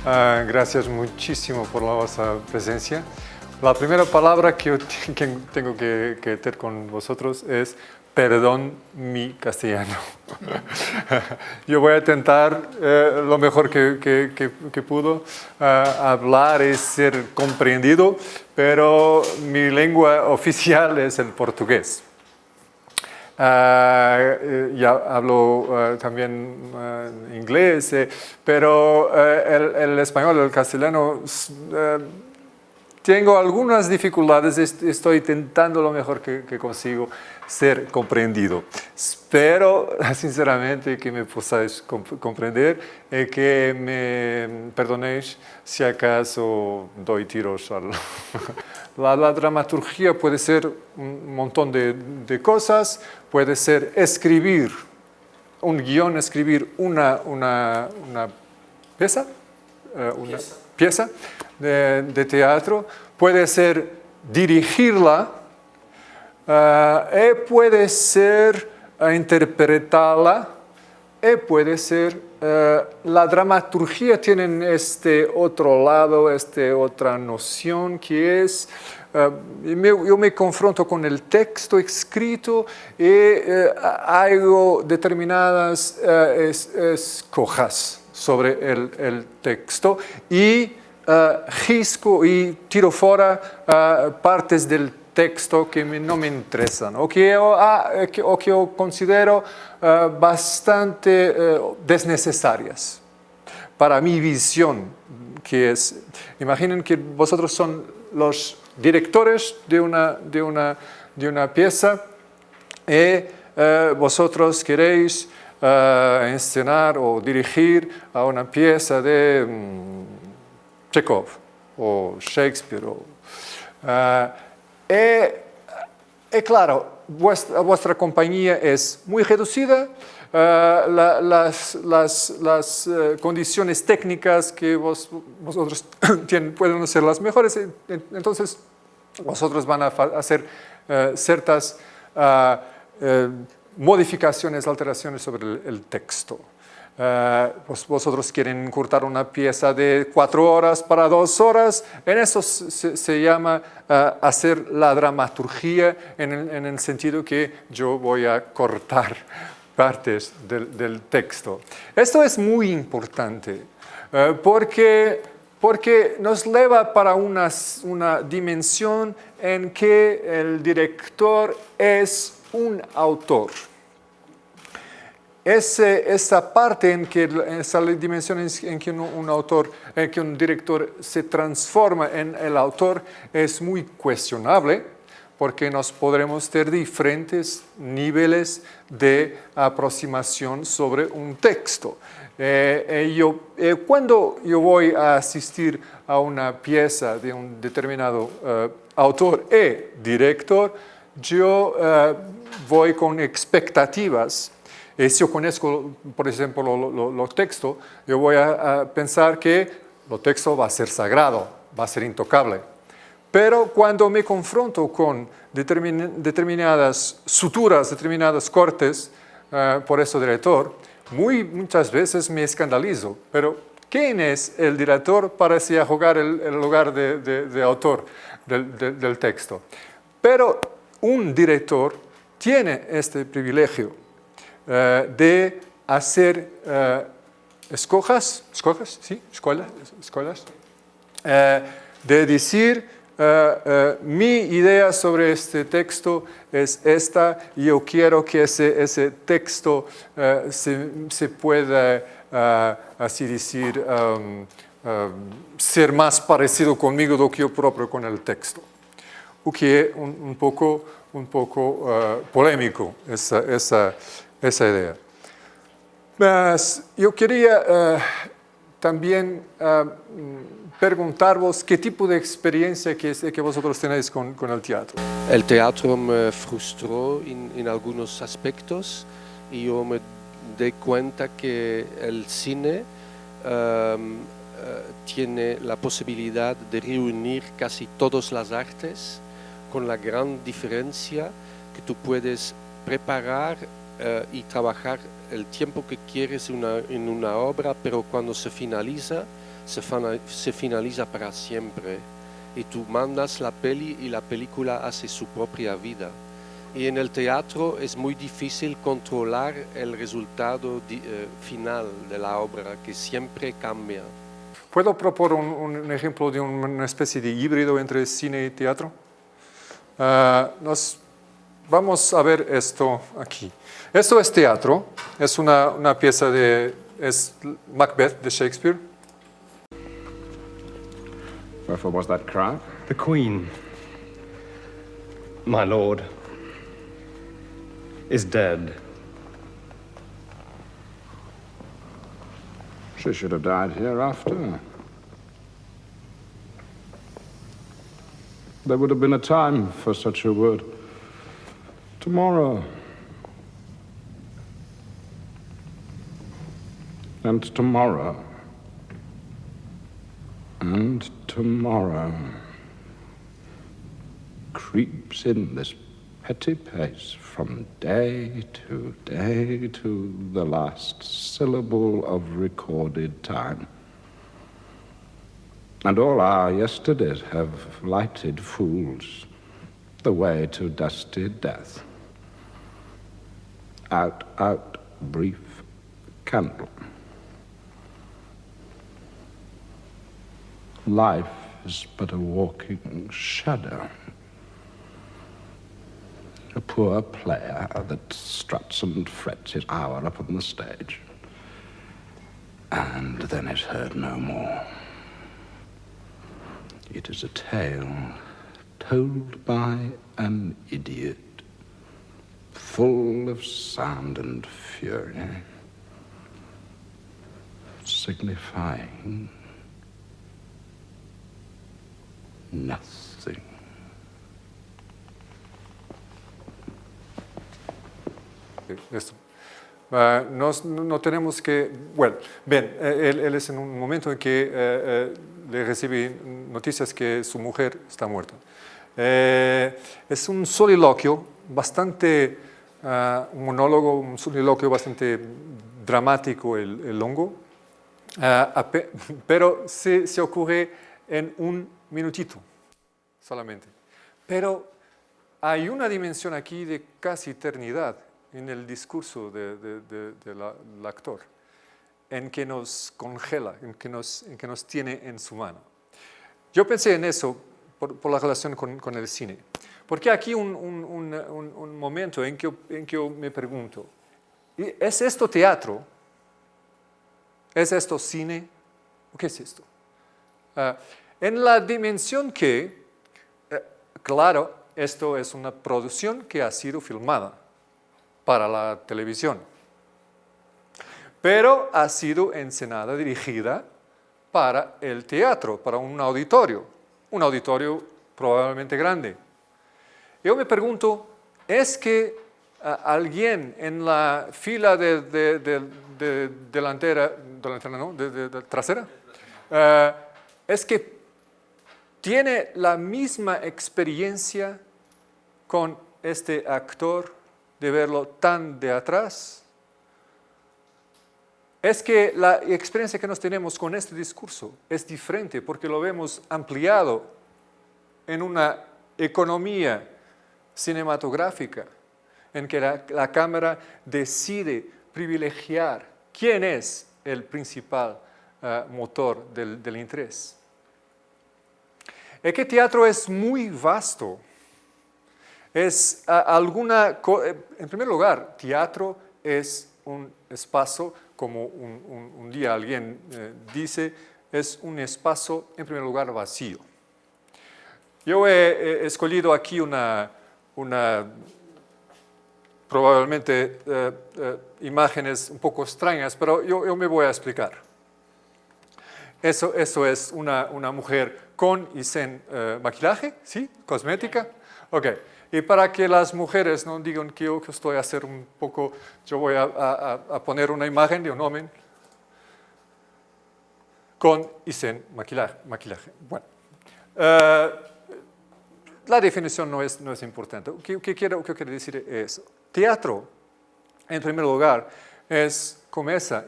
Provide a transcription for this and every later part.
Gracias muchísimo por la vuestra presencia. La primera palabra que yo tengo que tener con vosotros es perdón mi castellano. Yo voy a intentar lo mejor que puedo hablar y ser comprendido, pero mi lengua oficial es el portugués. Ya hablo también inglés, pero el español, el castellano, tengo algunas dificultades, estoy intentando lo mejor que consigo ser comprendido. Espero sinceramente que me posáis comprender y que me perdonéis si acaso doy tiros al... La dramaturgia puede ser un montón de cosas, puede ser escribir un guión, escribir una pieza, pieza de teatro, puede ser dirigirla, puede ser interpretarla, puede ser la dramaturgia tiene este otro lado, otra noción que es yo me confronto con el texto escrito y hago determinadas escojas sobre el texto y risco y tiro fuera partes del texto que no me interesan o que yo considero bastante desnecesarias para mi visión, que es, imaginen que vosotros son los directores de una pieza y vosotros queréis escenar o dirigir a una pieza de Chekhov o Shakespeare. Claro, vuestra compañía es muy reducida, las condiciones técnicas que vosotros tienen pueden ser las mejores, entonces vosotros van a hacer ciertas modificaciones, alteraciones sobre el texto. Vosotros quieren encurtar una pieza de 4 horas para 2 horas, en eso se llama hacer la dramaturgia en el sentido que yo voy a cortar partes del texto. Esto es muy importante porque nos lleva para una dimensión en que el director es un autor. Esa parte esa dimensión en que un director se transforma en el autor es muy cuestionable porque nos podremos tener diferentes niveles de aproximación sobre un texto. Cuando yo voy a asistir a una pieza de un determinado autor y director, yo voy con expectativas. Si yo conozco, por ejemplo, los textos, yo voy a pensar que el texto va a ser sagrado, va a ser intocable. Pero cuando me confronto con determinadas suturas, determinados cortes por ese director, muchas veces me escandalizo. Pero ¿quién es el director para jugar el lugar de autor del texto? Pero un director tiene este privilegio de hacer escolas, de decir mi idea sobre este texto es esta y yo quiero que ese texto se pueda, así decir, ser más parecido conmigo do que yo propio con el texto. O que es un poco polémico esa idea. Mas yo quería también preguntaros qué tipo de experiencia que vosotros tenéis con el teatro. El teatro me frustró en algunos aspectos y yo me di cuenta que el cine tiene la posibilidad de reunir casi todas las artes con la gran diferencia que tú puedes preparar y trabajar el tiempo que quieres en una obra, pero cuando se finaliza se finaliza para siempre y tú mandas la peli y la película hace su propia vida. Y en el teatro es muy difícil controlar el resultado final de la obra, que siempre cambia. ¿Puedo proponer un ejemplo de una especie de híbrido entre cine y teatro? Vamos a ver esto aquí. Esto es teatro, es una pieza es Macbeth de Shakespeare. Wherefore was that cry? The Queen, my lord, is dead. She should have died hereafter. There would have been a time for such a word. Tomorrow. And tomorrow. And tomorrow creeps in this petty pace from day to the last syllable of recorded time. And all our yesterdays have lighted fools the way to dusty death. Out, out, brief candle. Life is but a walking shadow. A poor player that struts and frets his hour upon the stage. And then is heard no more. It is a tale told by an idiot, full of sound and fury, signifying nothing. Esto. No tenemos que... Bueno, ven, él es en un momento en que le recibe noticias que su mujer está muerta. Es un soliloquio bastante, un monólogo, un soliloquio bastante dramático, el longo, pero se ocurre en un minutito solamente. Pero hay una dimensión aquí de casi eternidad en el discurso del actor, en que nos congela, en que nos tiene en su mano. Yo pensé en eso por la relación con el cine, porque aquí un momento en que yo me pregunto, ¿es esto teatro? ¿Es esto cine? ¿O qué es esto? En la dimensión que, claro, esto es una producción que ha sido filmada para la televisión, pero ha sido encenada, dirigida para el teatro, para un auditorio probablemente grande. Yo me pregunto, ¿es que alguien en la fila trasera, es que tiene la misma experiencia con este actor de verlo tan de atrás? Es que la experiencia que nos tenemos con este discurso es diferente porque lo vemos ampliado en una economía cinematográfica en que la cámara decide privilegiar quién es el principal motor del interés. Es que teatro es muy vasto. En primer lugar, teatro es un espacio, como un día alguien dice, es un espacio, en primer lugar, vacío. Yo he escogido aquí probablemente imágenes un poco extrañas, pero yo me voy a explicar. Eso es una mujer con y sin maquillaje, ¿sí? Cosmética. Ok. Y para que las mujeres no digan que yo estoy a hacer un poco, yo voy a poner una imagen de un hombre con y sin maquillaje. Bueno, la definición no es importante. ¿Qué quiero decir es? Teatro, en primer lugar, empieza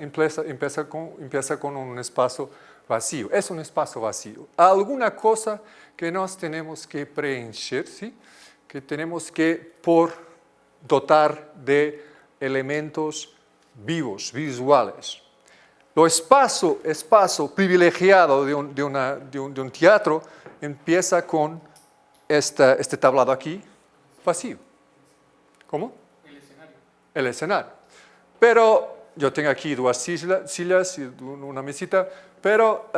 con un espacio vacío, es un espacio vacío. Alguna cosa que nos tenemos que preencher, ¿sí? Que tenemos que dotar de elementos vivos, visuales. Lo espacio privilegiado de un teatro empieza con este tablado aquí, vacío. ¿Cómo? El escenario. Pero yo tengo aquí dos sillas y una mesita, pero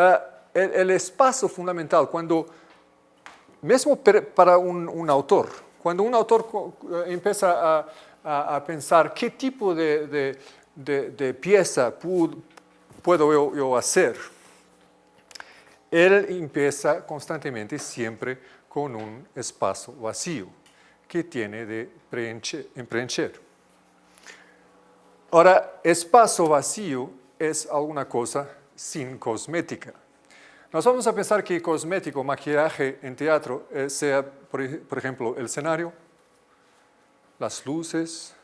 el espacio fundamental, mismo para un autor, cuando un autor empieza a pensar qué tipo de pieza puedo yo hacer, él empieza constantemente siempre con un espacio vacío que tiene de preencher. Ahora, espacio vacío es alguna cosa sin cosmética. Nos vamos a pensar que cosmético, maquillaje en teatro sea, por ejemplo, el escenario, las luces,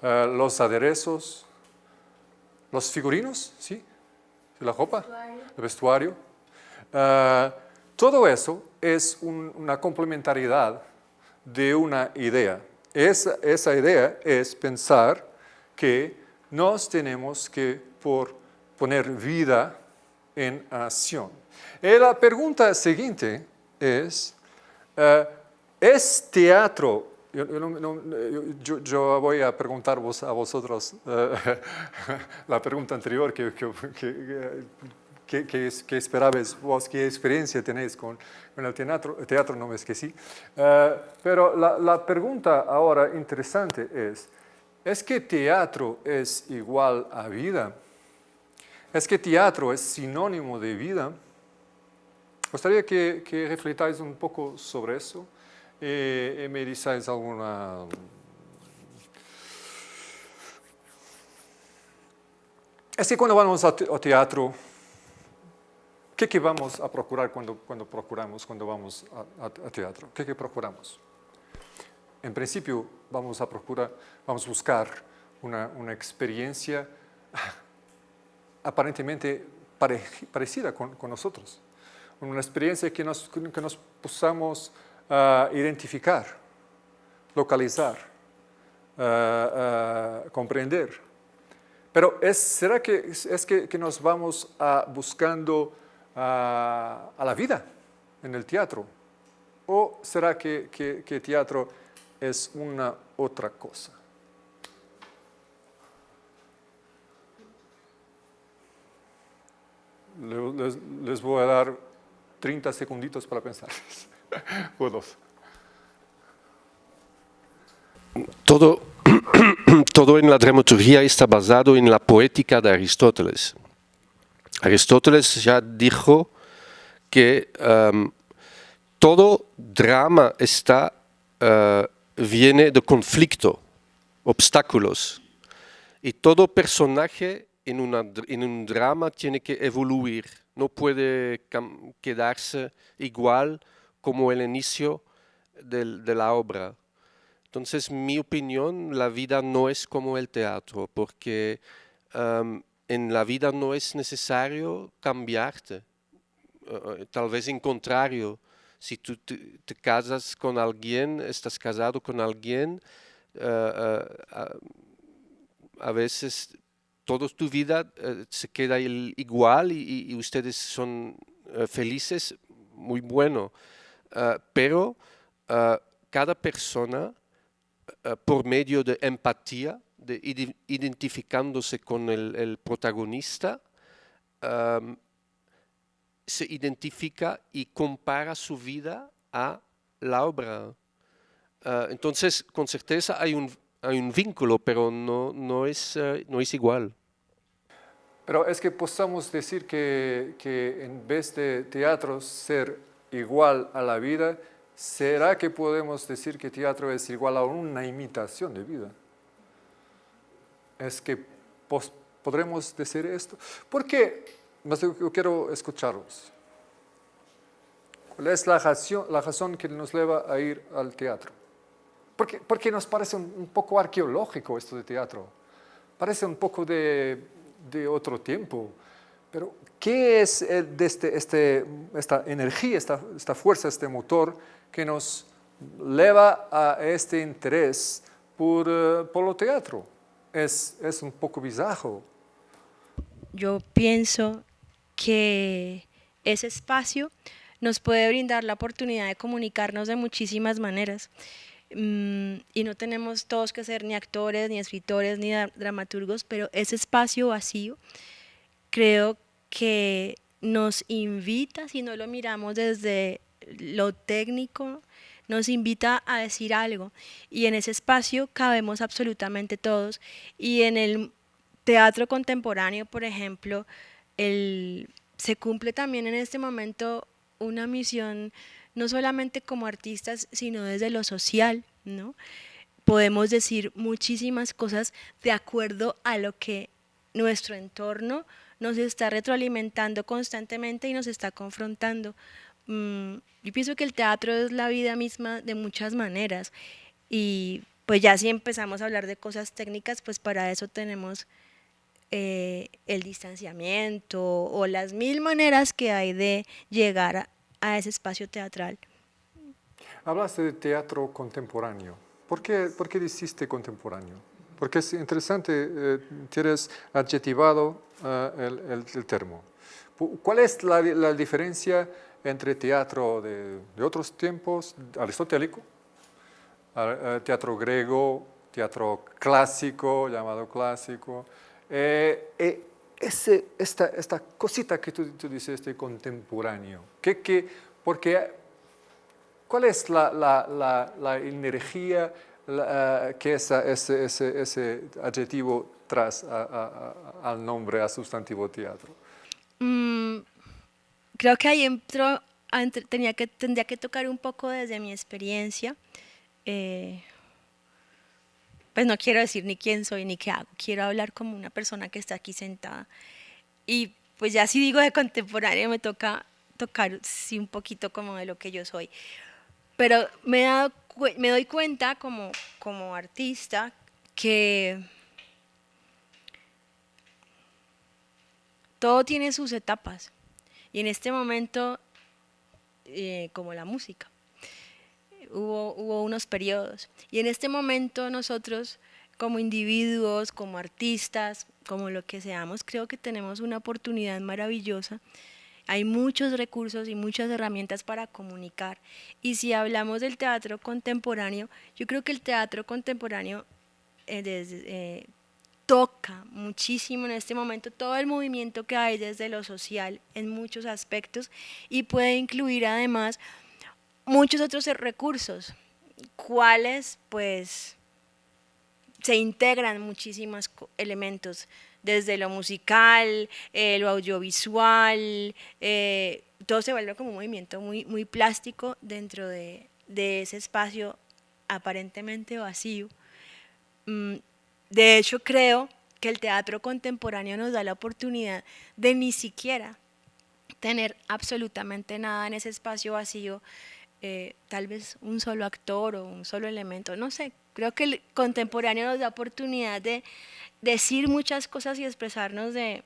los aderezos, los figurinos, ¿sí? La ropa, el vestuario. Todo eso es una complementariedad de una idea. Esa idea es pensar que nos tenemos que poner vida en acción. Y la pregunta siguiente es teatro? Yo voy a preguntar a vosotros la pregunta anterior que esperabais vos, qué experiencia tenéis con el teatro no es que sí. Pero la pregunta ahora interesante ¿es que teatro es igual a vida? ¿Es que teatro es sinónimo de vida? Me gustaría que refletáis un poco sobre eso y me digáis alguna... Es que cuando vamos a teatro, ¿qué vamos a procurar cuando vamos a teatro? ¿Qué procuramos? En principio vamos a buscar una experiencia aparentemente parecida con nosotros. Una experiencia que nos podamos identificar, localizar, comprender. Pero ¿será que nos vamos buscando a la vida en el teatro? ¿O será que teatro es una otra cosa? Les voy a dar 30 segunditos para pensar. O dos. Todo en la dramaturgia está basado en la poética de Aristóteles. Aristóteles ya dijo que todo drama viene de conflicto, obstáculos, y todo personaje en un drama tiene que evoluir, no puede quedarse igual como el inicio de la obra. Entonces, mi opinión, la vida no es como el teatro, porque en la vida no es necesario cambiarte. Tal vez en contrario, si tú te casas con alguien, estás casado con alguien, a veces toda tu vida se queda igual y ustedes son felices, muy bueno. Pero cada persona, por medio de empatía, de identificándose con el protagonista, se identifica y compara su vida a la obra. Entonces, con certeza hay un vínculo, pero no es igual. Pero es que podamos decir que en vez de teatro ser igual a la vida, ¿será que podemos decir que teatro es igual a una imitación de vida? Es que podremos decir esto. ¿Por qué? Yo quiero escucharlos. ¿Cuál es la razón que nos lleva a ir al teatro? Porque nos parece un poco arqueológico esto de teatro. Parece un poco de otro tiempo. Pero, ¿qué es esta energía, esta fuerza, este motor que nos lleva a este interés por lo teatro? Es un poco bizarro. Yo pienso que ese espacio nos puede brindar la oportunidad de comunicarnos de muchísimas maneras. Y no tenemos todos que ser ni actores, ni escritores, ni dramaturgos, pero ese espacio vacío creo que nos invita, si no lo miramos desde lo técnico, nos invita a decir algo. Y en ese espacio cabemos absolutamente todos. Y en el teatro contemporáneo, por ejemplo, se cumple también en este momento una misión no solamente como artistas, sino desde lo social, ¿no? Podemos decir muchísimas cosas de acuerdo a lo que nuestro entorno nos está retroalimentando constantemente y nos está confrontando. Yo pienso que el teatro es la vida misma de muchas maneras y pues ya si empezamos a hablar de cosas técnicas, pues para eso tenemos el distanciamiento o las mil maneras que hay de llegar a ese espacio teatral. Hablaste de teatro contemporáneo. ¿Por qué dijiste contemporáneo? Porque es interesante, tienes adjetivado el término. ¿Cuál es la diferencia entre teatro de otros tiempos, aristotélico, teatro griego, teatro clásico, llamado clásico, esta cosita que tú dices, este contemporáneo? ¿Cuál es la energía que ese adjetivo trae al nombre, al sustantivo teatro? Creo que ahí tendría que tocar un poco desde mi experiencia. Pues no quiero decir ni quién soy ni qué hago, quiero hablar como una persona que está aquí sentada. Y pues ya si digo de contemporáneo me toca tocar sí un poquito como de lo que yo soy. Pero me doy cuenta como artista que todo tiene sus etapas. Y en este momento, como la música, hubo unos periodos. Y en este momento nosotros, como individuos, como artistas, como lo que seamos, creo que tenemos una oportunidad maravillosa. Hay muchos recursos y muchas herramientas para comunicar. Y si hablamos del teatro contemporáneo, yo creo que el teatro contemporáneo toca muchísimo en este momento todo el movimiento que hay desde lo social en muchos aspectos y puede incluir además muchos otros recursos, cuales pues se integran muchísimos elementos, desde lo musical, lo audiovisual, todo se vuelve como un movimiento muy plástico dentro de ese espacio aparentemente vacío. De hecho, creo que el teatro contemporáneo nos da la oportunidad de ni siquiera tener absolutamente nada en ese espacio vacío, tal vez un solo actor o un solo elemento, no sé. Creo que el contemporáneo nos da oportunidad de decir muchas cosas y expresarnos de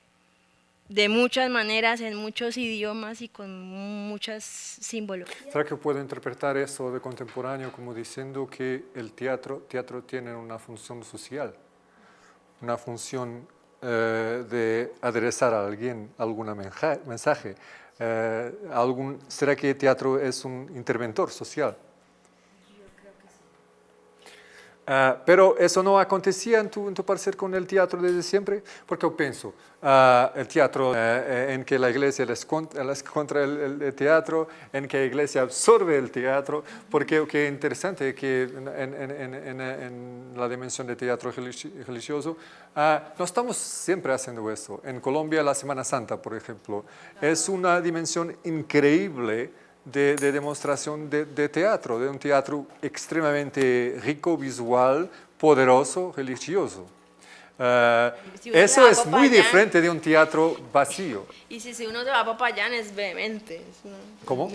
muchas maneras, en muchos idiomas y con muchas simbologías. ¿Será que puedo interpretar eso de contemporáneo como diciendo que el teatro tiene una función social? Una función de adresar a alguien algún mensaje. ¿Será que el teatro es un interventor social? Pero eso no acontecía en tu parecer con el teatro desde siempre, porque yo pienso, el teatro en que la iglesia es contra el teatro, en que la iglesia absorbe el teatro, porque es interesante que en la dimensión de teatro religioso no estamos siempre haciendo eso. En Colombia la Semana Santa, por ejemplo, es una dimensión increíble de demostración de teatro, de un teatro extremadamente rico, visual, poderoso, religioso. Si uno Eso se va es a muy Popayán, diferente de un teatro vacío. y si uno se va a Popayán es vehemente. ¿Cómo?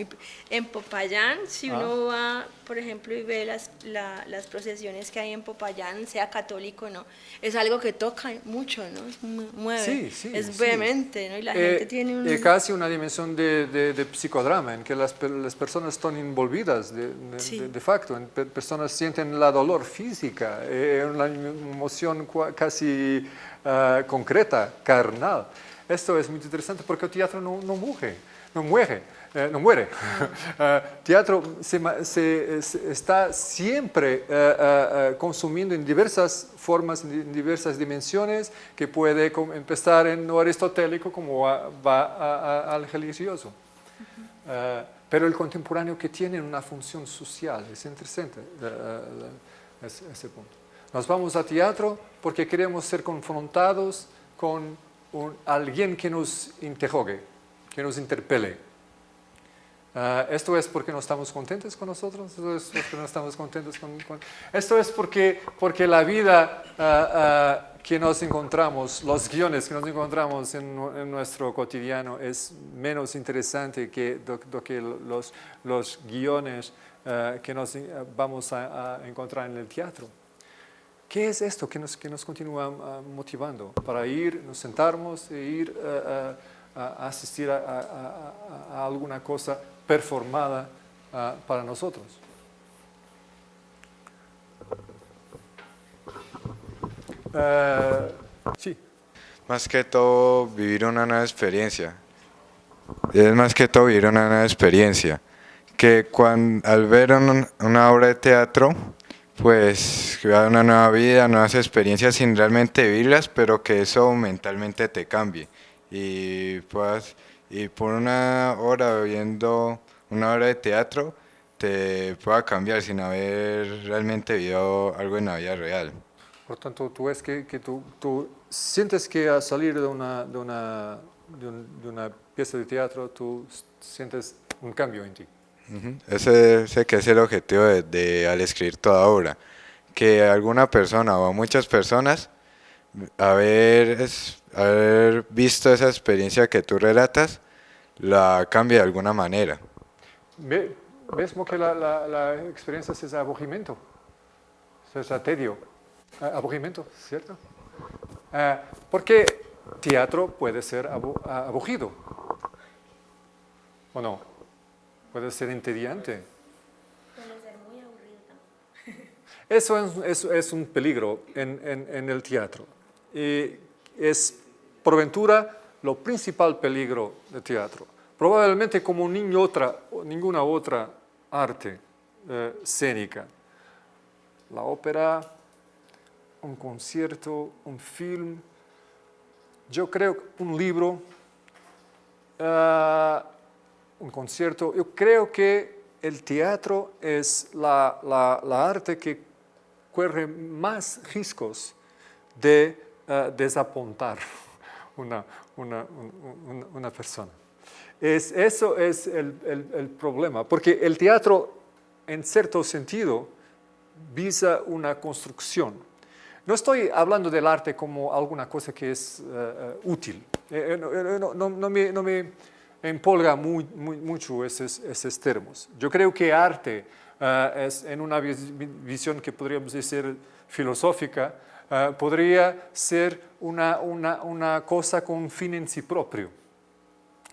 En Popayán, si Ah. uno va, por ejemplo, y ve las procesiones que hay en Popayán, sea católico o no, es algo que toca mucho, ¿no? Mueve, Sí, sí, es sí. vehemente, ¿no? Y la gente tiene un... casi una dimensión de psicodrama, en que las personas están envolvidas Sí. de facto, personas sienten la dolor física, una emoción casi concreta, carnal. Esto es muy interesante porque el teatro no muere. Teatro está siempre consumiendo en diversas formas, en diversas dimensiones, que puede empezar en lo aristotélico como va al religioso. Pero el contemporáneo que tiene una función social, es interesante ese punto. Nos vamos a teatro porque queremos ser confrontados con alguien que nos interrogue, que nos interpele. Esto es porque no estamos contentos con nosotros, esto es porque no estamos contentos esto es porque la vida que nos encontramos, los guiones que nos encontramos en nuestro cotidiano es menos interesante que los guiones que nos vamos a encontrar en el teatro. ¿Qué es esto que nos continúa motivando para nos sentarnos e ir a asistir a alguna cosa performada para nosotros? Sí. Más que todo vivir una nueva experiencia. Es más que todo vivir una nueva experiencia. Que al ver una obra de teatro, pues crear una nueva vida, nuevas experiencias sin realmente vivirlas, pero que eso mentalmente te cambie. Y por una hora viendo una obra de teatro te pueda cambiar sin haber realmente vivido algo en la vida real. Por tanto, tú ves que tú sientes que al salir de una pieza de teatro, tú sientes un cambio en ti. Ese que es el objetivo al escribir toda obra, que alguna persona o muchas personas haber visto esa experiencia que tú relatas, la cambia de alguna manera. ¿Ves que la experiencia es aburrimiento? Es tedio. Aburrimiento, ¿cierto? Porque teatro puede ser aburrido, ¿o no? Puede ser entediante. Puede ser muy aburrido también. Eso es un peligro en el teatro. Y es, por ventura, lo principal peligro del teatro. Probablemente como ninguna otra arte escénica. La ópera, un concierto, un film, yo creo un libro, un concierto. Yo creo que el teatro es la arte que corre más riesgos de desapontar una persona. Eso es el problema, porque el teatro, en cierto sentido, visa una construcción. No estoy hablando del arte como alguna cosa que es útil. No me empolga mucho esos términos. Yo creo que arte es, en una visión que podríamos decir filosófica, podría ser una cosa con un fin en sí propio.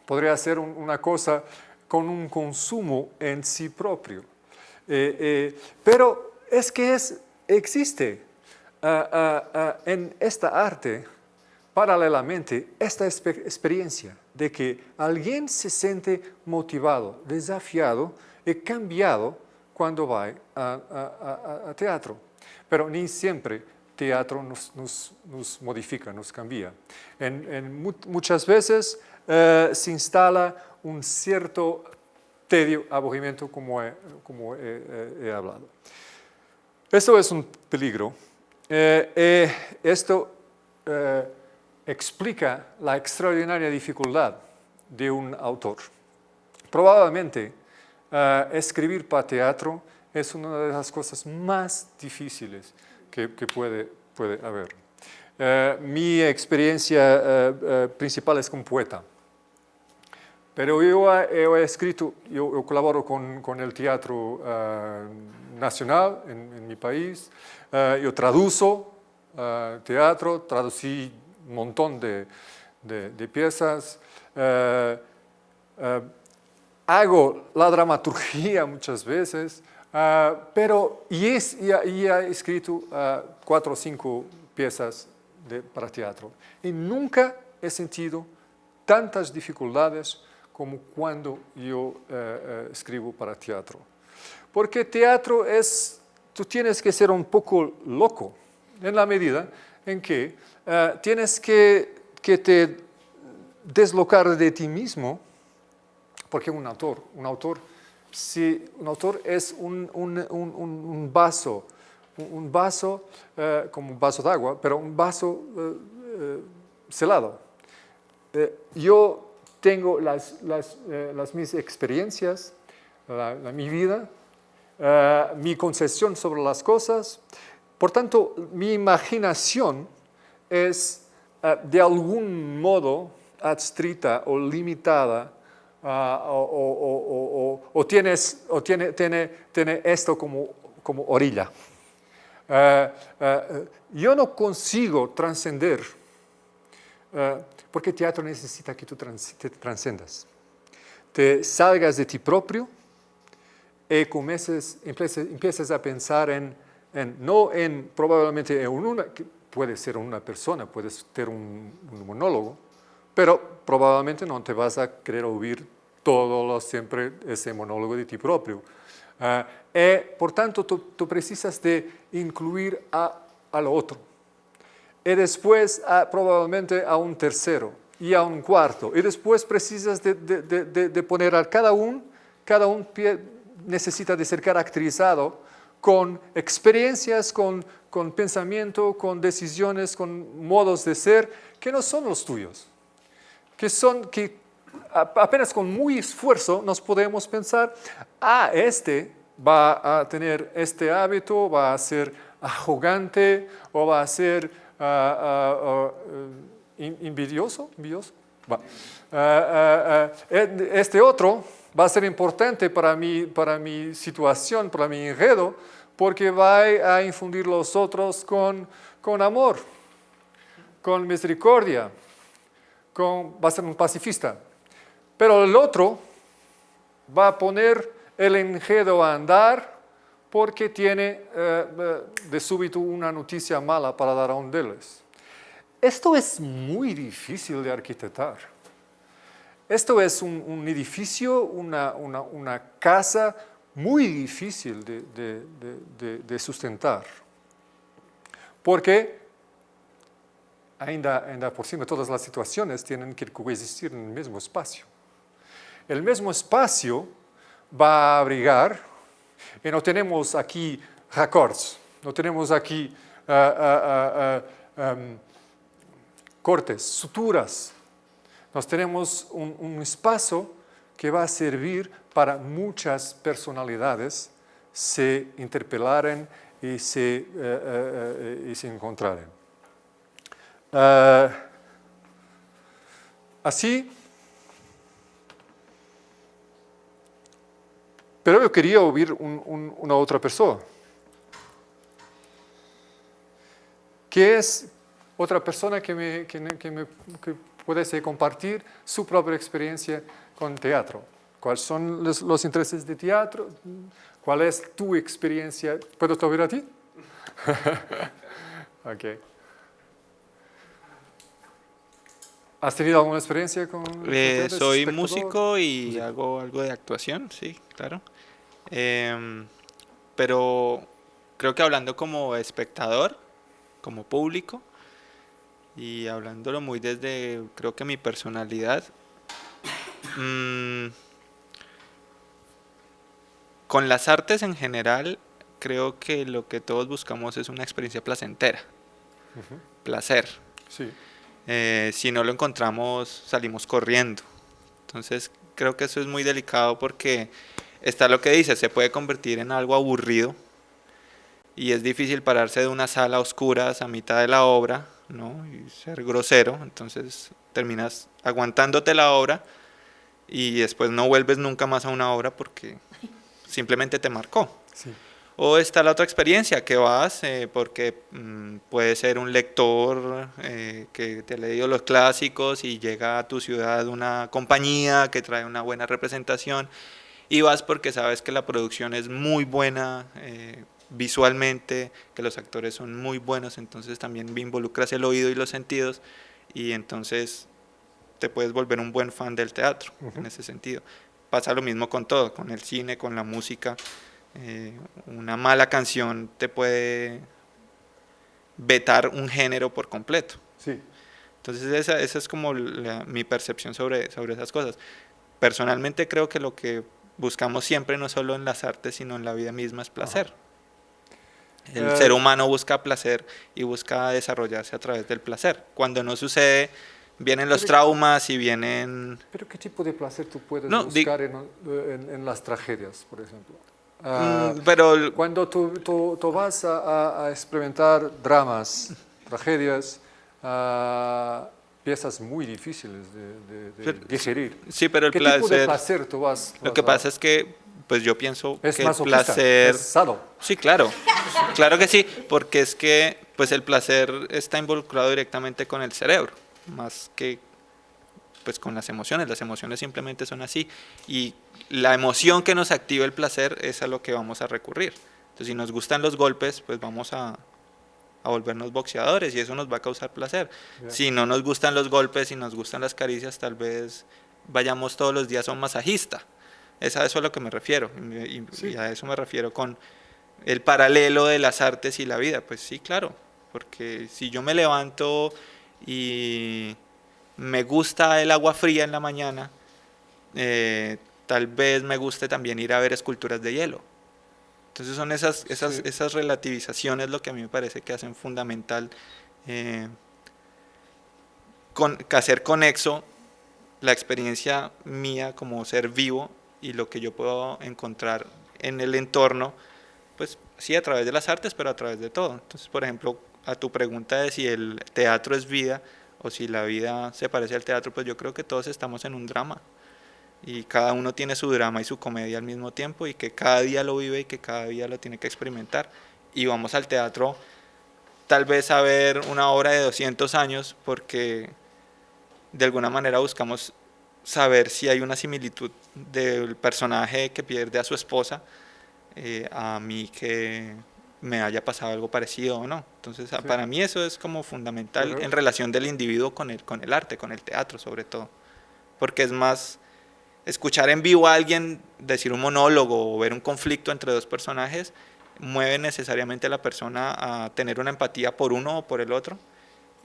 Podría ser una cosa con un consumo en sí propio. Pero es que existe en esta arte, paralelamente, esta experiencia de que alguien se siente motivado, desafiado y cambiado cuando va a teatro. Pero ni siempre teatro nos modifica, nos cambia. Muchas veces se instala un cierto tedio, aburrimiento, como he hablado. Esto es un peligro. Esto explica la extraordinaria dificultad de un autor. Probablemente escribir para teatro es una de las cosas más difíciles que puede haber. Mi experiencia principal es como poeta. Pero yo he escrito, yo colaboro con el Teatro Nacional en mi país. Yo traduzco teatro, traducí un montón de piezas. Hago la dramaturgia muchas veces, pero y he escrito 4 o 5 piezas para teatro. Y nunca he sentido tantas dificultades como cuando yo escribo para teatro. Porque teatro tú tienes que ser un poco loco, en la medida en que tienes que te deslocar de ti mismo, porque un autor es un vaso, como un vaso de agua, pero un vaso celado. Yo tengo mis experiencias, mi vida, mi concepción sobre las cosas. Por tanto, mi imaginación es de algún modo adstrita o limitada, o tiene esto como orilla. Yo no consigo trascender, porque el teatro necesita que tú te trascendas. Te salgas de ti propio y empiezas a pensar no probablemente en una, que puede ser una persona, puede ser un monólogo, pero probablemente no te vas a querer oír siempre ese monólogo de ti propio. Por tanto, tú precisas de incluir al otro. Y después probablemente a un tercero y a un cuarto. Y después precisas de poner a cada uno necesita de ser caracterizado con experiencias, con pensamiento, con decisiones, con modos de ser que no son los tuyos. Que apenas con muy esfuerzo nos podemos pensar, este va a tener este hábito, va a ser arrogante o va a ser envidioso. Este otro va a ser importante para mi situación, para mi enredo, porque va a infundir los otros con amor, con misericordia, va a ser un pacifista. Pero el otro va a poner el enredo a andar porque tiene de súbito una noticia mala para dar a un deles. Esto es muy difícil de arquitectar. Esto es un edificio, una casa muy difícil de sustentar. Porque ainda por cima todas las situaciones tienen que coexistir en el mismo espacio. El mismo espacio va a abrigar, y no tenemos aquí raccords, no tenemos aquí cortes, suturas. Nos tenemos un espacio que va a servir para muchas personalidades se interpelaren y se encontraren. Así, pero yo quería oír una otra persona. ¿Qué es otra persona que puede compartir su propia experiencia con teatro? ¿Cuáles son los intereses de teatro? ¿Cuál es tu experiencia? ¿Puedo te oír a ti? Okay. ¿Has tenido alguna experiencia con teatro? Soy ¿Espectador? músico y hago algo de actuación, sí, claro. Pero creo que hablando como espectador, como público, y hablándolo muy desde, creo que mi personalidad, con las artes en general, creo que lo que todos buscamos es una experiencia placentera, placer. Sí. Si no lo encontramos, salimos corriendo. Entonces, creo que eso es muy delicado porque está lo que dice, se puede convertir en algo aburrido y es difícil pararse de una sala a oscuras a mitad de la obra ¿no? Y ser grosero, entonces terminas aguantándote la obra y después no vuelves nunca más a una obra porque simplemente te marcó. Sí. O está la otra experiencia, que vas porque puede ser un lector que te ha leído los clásicos y llega a tu ciudad una compañía que trae una buena representación, y vas porque sabes que la producción es muy buena visualmente, que los actores son muy buenos, entonces también involucras el oído y los sentidos, y entonces te puedes volver un buen fan del teatro en ese sentido. Pasa lo mismo con todo, con el cine, con la música. Una mala canción te puede vetar un género por completo. Sí. Entonces esa es como mi percepción sobre esas cosas. Personalmente creo que lo que buscamos siempre, no solo en las artes, sino en la vida misma, es placer. El ser humano busca placer y busca desarrollarse a través del placer. Cuando no sucede, vienen los traumas y vienen... ¿Pero qué tipo de placer tú puedes No, buscar en las tragedias, por ejemplo? pero Cuando tú vas a experimentar dramas, tragedias, piezas muy difíciles de digerir. sí, pero el ¿Qué tipo de placer tú vas Lo que pasa es que, pues yo pienso es que el masoquista, placer... es sado. Sí, claro, claro que sí, porque es que pues el placer está involucrado directamente con el cerebro, más que pues con las emociones simplemente son así, y la emoción que nos activa el placer es a lo que vamos a recurrir. Entonces si nos gustan los golpes, pues vamos a volvernos boxeadores y eso nos va a causar placer. Yeah. Si no nos gustan los golpes y nos gustan las caricias, tal vez vayamos todos los días a un masajista. Es a eso a lo que me refiero, y a eso me refiero con el paralelo de las artes y la vida. Pues sí, claro, porque si yo me levanto y me gusta el agua fría en la mañana, tal vez me guste también ir a ver esculturas de hielo. Entonces son esas relativizaciones lo que a mí me parece que hacen fundamental hacer conexo la experiencia mía como ser vivo y lo que yo puedo encontrar en el entorno, pues sí, a través de las artes, pero a través de todo. Entonces, por ejemplo, a tu pregunta de si el teatro es vida o si la vida se parece al teatro, pues yo creo que todos estamos en un drama y cada uno tiene su drama y su comedia al mismo tiempo y que cada día lo vive y que cada día lo tiene que experimentar. Y vamos al teatro tal vez a ver una obra de 200 años porque de alguna manera buscamos saber si hay una similitud del personaje que pierde a su esposa a mí que me haya pasado algo parecido o no. Entonces, sí, para mí eso es como fundamental en relación del individuo con el arte, con el teatro sobre todo, porque es más, escuchar en vivo a alguien decir un monólogo o ver un conflicto entre dos personajes mueve necesariamente a la persona a tener una empatía por uno o por el otro,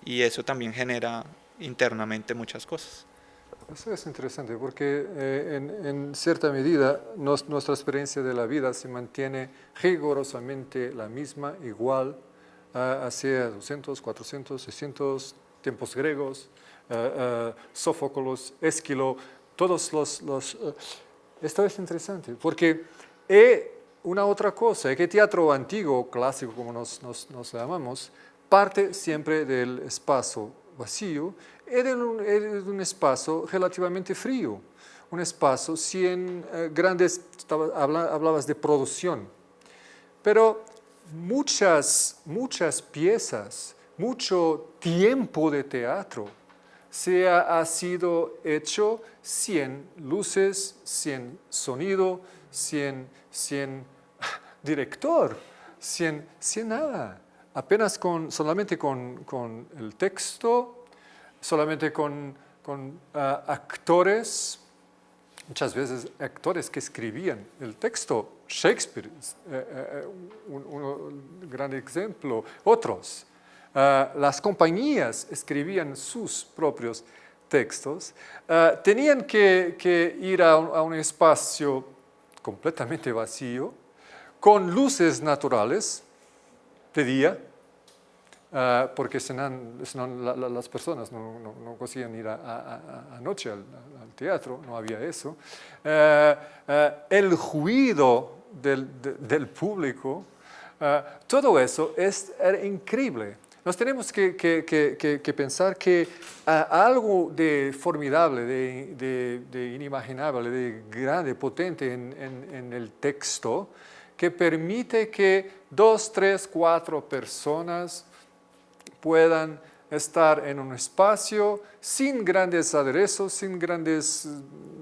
y eso también genera internamente muchas cosas. Eso es interesante porque en cierta medida nuestra experiencia de la vida se mantiene rigurosamente la misma, igual, hacia 200, 400, 600 tiempos griegos, Sófocles, Esquilo, todos los esto es interesante porque una otra cosa es que el teatro antiguo, clásico como nos llamamos, parte siempre del espacio vacío y de un espacio relativamente frío, un espacio sin grandes, hablabas de producción, pero muchas piezas, mucho tiempo de teatro ha sido hecho sin luces, sin sonido, sin director, sin nada, apenas solamente con el texto, solamente con actores, muchas veces actores que escribían el texto. Shakespeare, un gran ejemplo, otros. Las compañías escribían sus propios textos, tenían que ir a un espacio completamente vacío, con luces naturales de día, porque si no, las personas no conseguían ir anoche al teatro, no había eso. El ruido del público, todo eso era increíble. Nos tenemos que pensar que algo de formidable, de inimaginable, de grande, potente en el texto, que permite que 2, 3, 4 personas puedan estar en un espacio sin grandes aderezos, sin grandes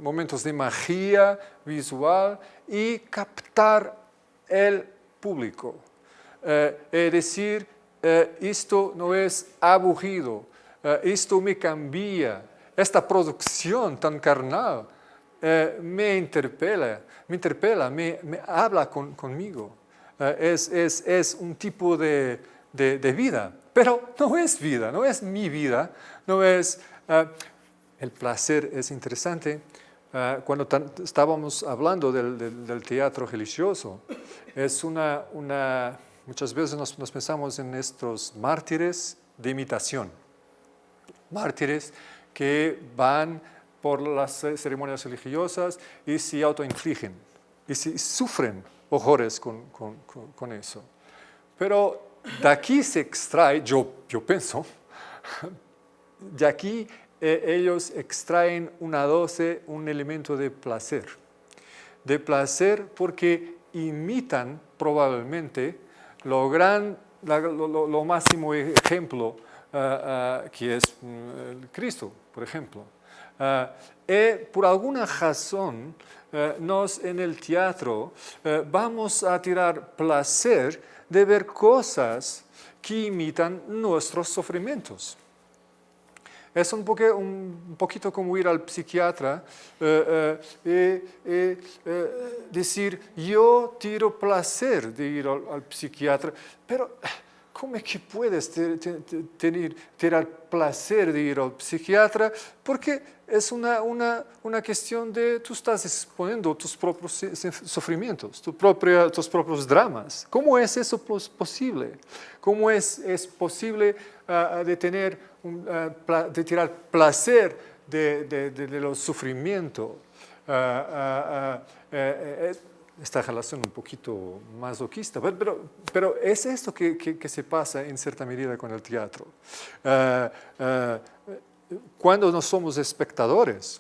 momentos de magia visual y captar el público. Es decir, esto no es aburrido, esto me cambia, esta producción tan carnal me interpela, me habla conmigo. Es un tipo de vida, pero no es vida, no es mi vida, no es... el placer es interesante. Cuando estábamos hablando del teatro religioso, es muchas veces nos pensamos en estos mártires de imitación. Mártires que van por las ceremonias religiosas y se autoinfligen y sufren horrores con eso. Pero de aquí se extrae, yo pienso, de aquí ellos extraen una dosis, un elemento de placer. De placer porque imitan probablemente lo máximo ejemplo que es Cristo, por ejemplo. Por alguna razón, en el teatro vamos a tirar placer de ver cosas que imitan nuestros sufrimientos. Es un poquito como ir al psiquiatra decir, yo tiro placer de ir al psiquiatra, pero ¿cómo es que puedes tirar placer de ir al psiquiatra? Porque es una cuestión de tú estás exponiendo tus propios sufrimientos, tus propios dramas. ¿Cómo es eso posible? ¿Cómo es posible de tirar placer de los sufrimientos? Esta relación un poquito masoquista, pero es esto que se pasa en cierta medida con el teatro. Cuando no somos espectadores,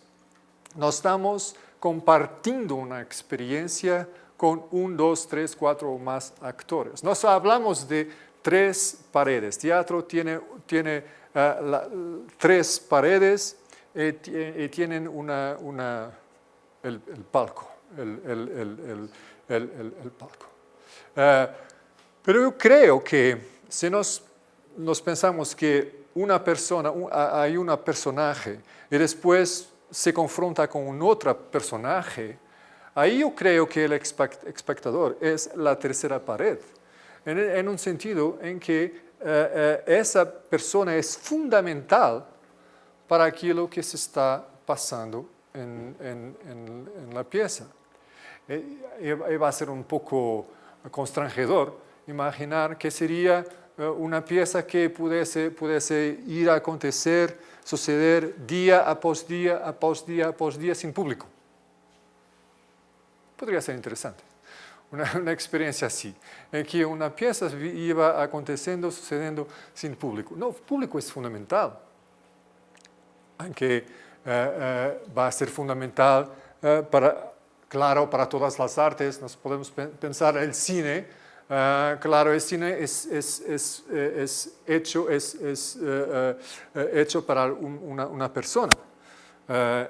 no estamos compartiendo una experiencia con 1, 2, 3, 4 o más actores. Nos hablamos de 3 paredes. Teatro tiene 3 paredes y tienen el palco. El palco. Pero yo creo que si nos pensamos que hay un personaje y después se confronta con un otro personaje, ahí yo creo que el espectador es la tercera pared, en un sentido en que esa persona es fundamental para aquello que se está pasando en la pieza. Va a ser un poco constrangedor imaginar que sería una pieza que pudiese ir a acontecer, suceder día após día sin público. Podría ser interesante. Una experiencia así, en que una pieza iba aconteciendo, sucediendo sin público. No, el público es fundamental. Aunque va a ser fundamental claro, para todas las artes. Nos podemos pensar el cine. Claro, el cine es hecho para una persona.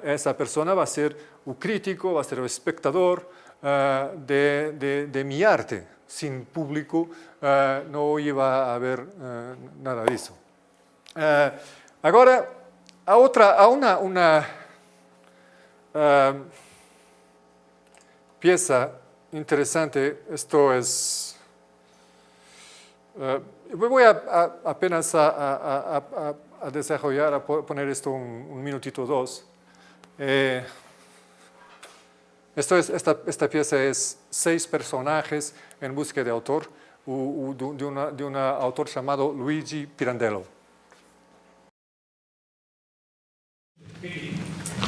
Esa persona va a ser un crítico, va a ser un espectador de mi arte. Sin público no iba a haber nada de eso. Ahora, una pieza interesante. Esto es... voy apenas a desarrollar, a poner esto un minutito, 2. Esta pieza es 6 personajes en búsqueda de autor, de un autor llamado Luigi Pirandello.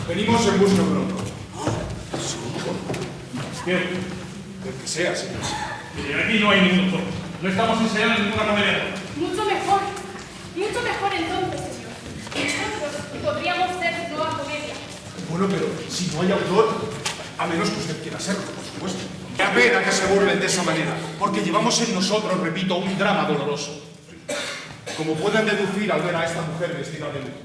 Venimos en busca de un autor. Bien, del que sea, señor. Mire, aquí no hay ningún autor. No estamos ensayando ninguna comedia. Mucho mejor. Mucho mejor entonces, señor. Nosotros podríamos ser nueva comedia. Bueno, pero si no hay autor, a menos que usted quiera serlo, por supuesto. Qué pena que se burlen de esa manera, porque llevamos en nosotros, repito, un drama doloroso. Como pueden deducir al ver a esta mujer vestida de luto.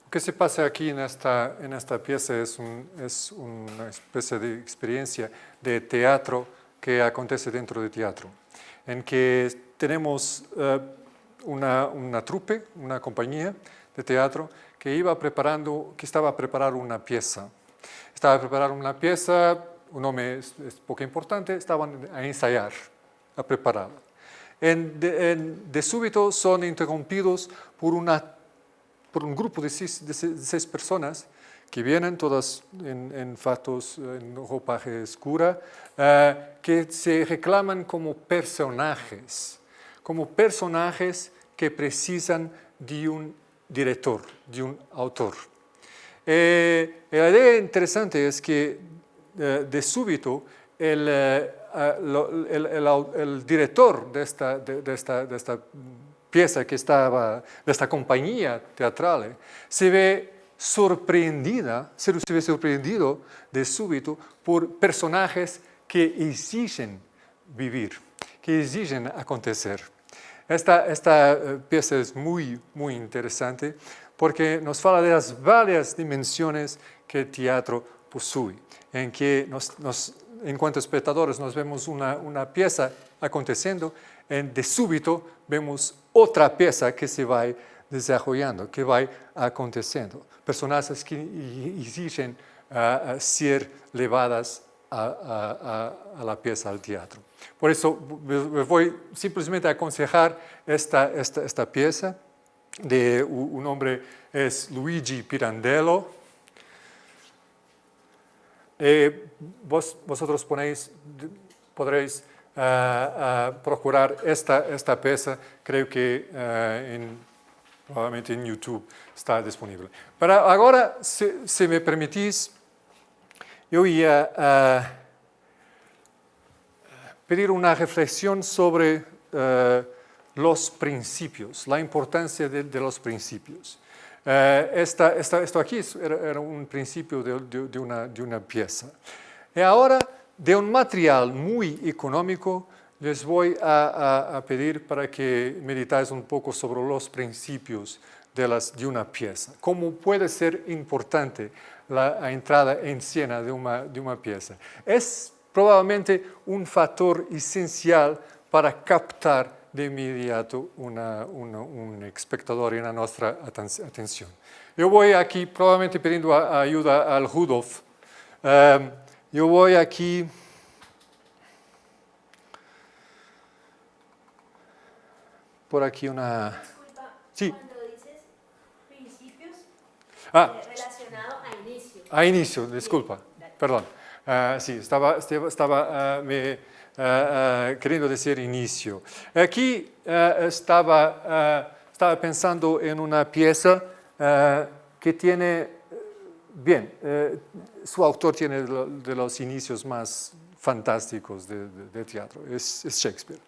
Lo que se pasa aquí en esta pieza es una especie de experiencia de teatro que acontece dentro de teatro, en que tenemos una trupe, una compañía de teatro que estaba a preparar una pieza. Estaba a preparar una pieza, un nombre es poco importante, estaban a ensayar, a prepararla. De súbito son interrumpidos por un grupo de seis personas que vienen todas en fatos, en ropaje oscura, que se reclaman como personajes que precisan de un director, de un autor. La idea interesante es que de súbito el director de esta pieza de esta compañía teatral, se ve sorprendido de súbito por personajes que exigen vivir, que exigen acontecer. Esta pieza es muy, muy interesante porque nos habla de las varias dimensiones que el teatro posee, en que en cuanto espectadores nos vemos una pieza aconteciendo, de súbito vemos otra pieza que se va desarrollando, que va aconteciendo. Personajes que exigen ser llevadas a la pieza, al teatro. Por eso voy simplemente a aconsejar esta pieza de un hombre, es Luigi Pirandello. Vosotros podréis procurar esta pieza, creo que probablemente en YouTube está disponible. Pero ahora, si me permitís, yo voy a pedir una reflexión sobre los principios, la importancia de los principios. Esto aquí era un principio de una pieza. Y ahora, de un material muy económico, les voy a pedir para que meditáis un poco sobre los principios de una pieza. Cómo puede ser importante la entrada en escena de una pieza. Es probablemente un factor esencial para captar de inmediato un espectador en nuestra atención. Yo voy aquí probablemente pidiendo ayuda al Rudolf. Yo voy aquí por aquí una... Disculpa, sí. Cuando dices principios, relacionado a inicio. A inicio, disculpa, perdón. Sí, estaba queriendo decir inicio. Aquí estaba pensando en una pieza que tiene, su autor tiene de los inicios más fantásticos de teatro, es Shakespeare.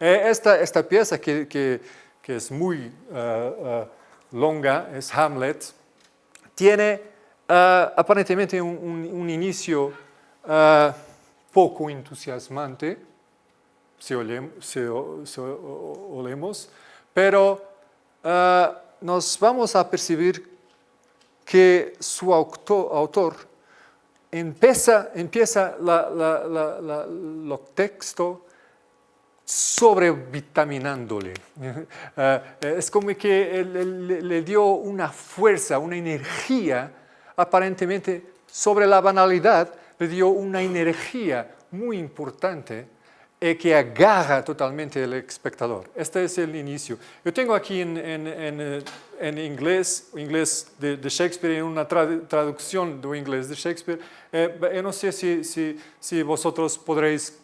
Esta pieza que es muy longa, es Hamlet, tiene aparentemente un inicio poco entusiasmante, si olemos, pero nos vamos a percibir que su autor empieza el texto sobrevitaminándole. Es como que le dio una fuerza, una energía, aparentemente sobre la banalidad, le dio una energía muy importante y que agarra totalmente al espectador. Este es el inicio. Yo tengo aquí en inglés de Shakespeare, en una traducción de inglés de Shakespeare. Yo no sé si vosotros podréis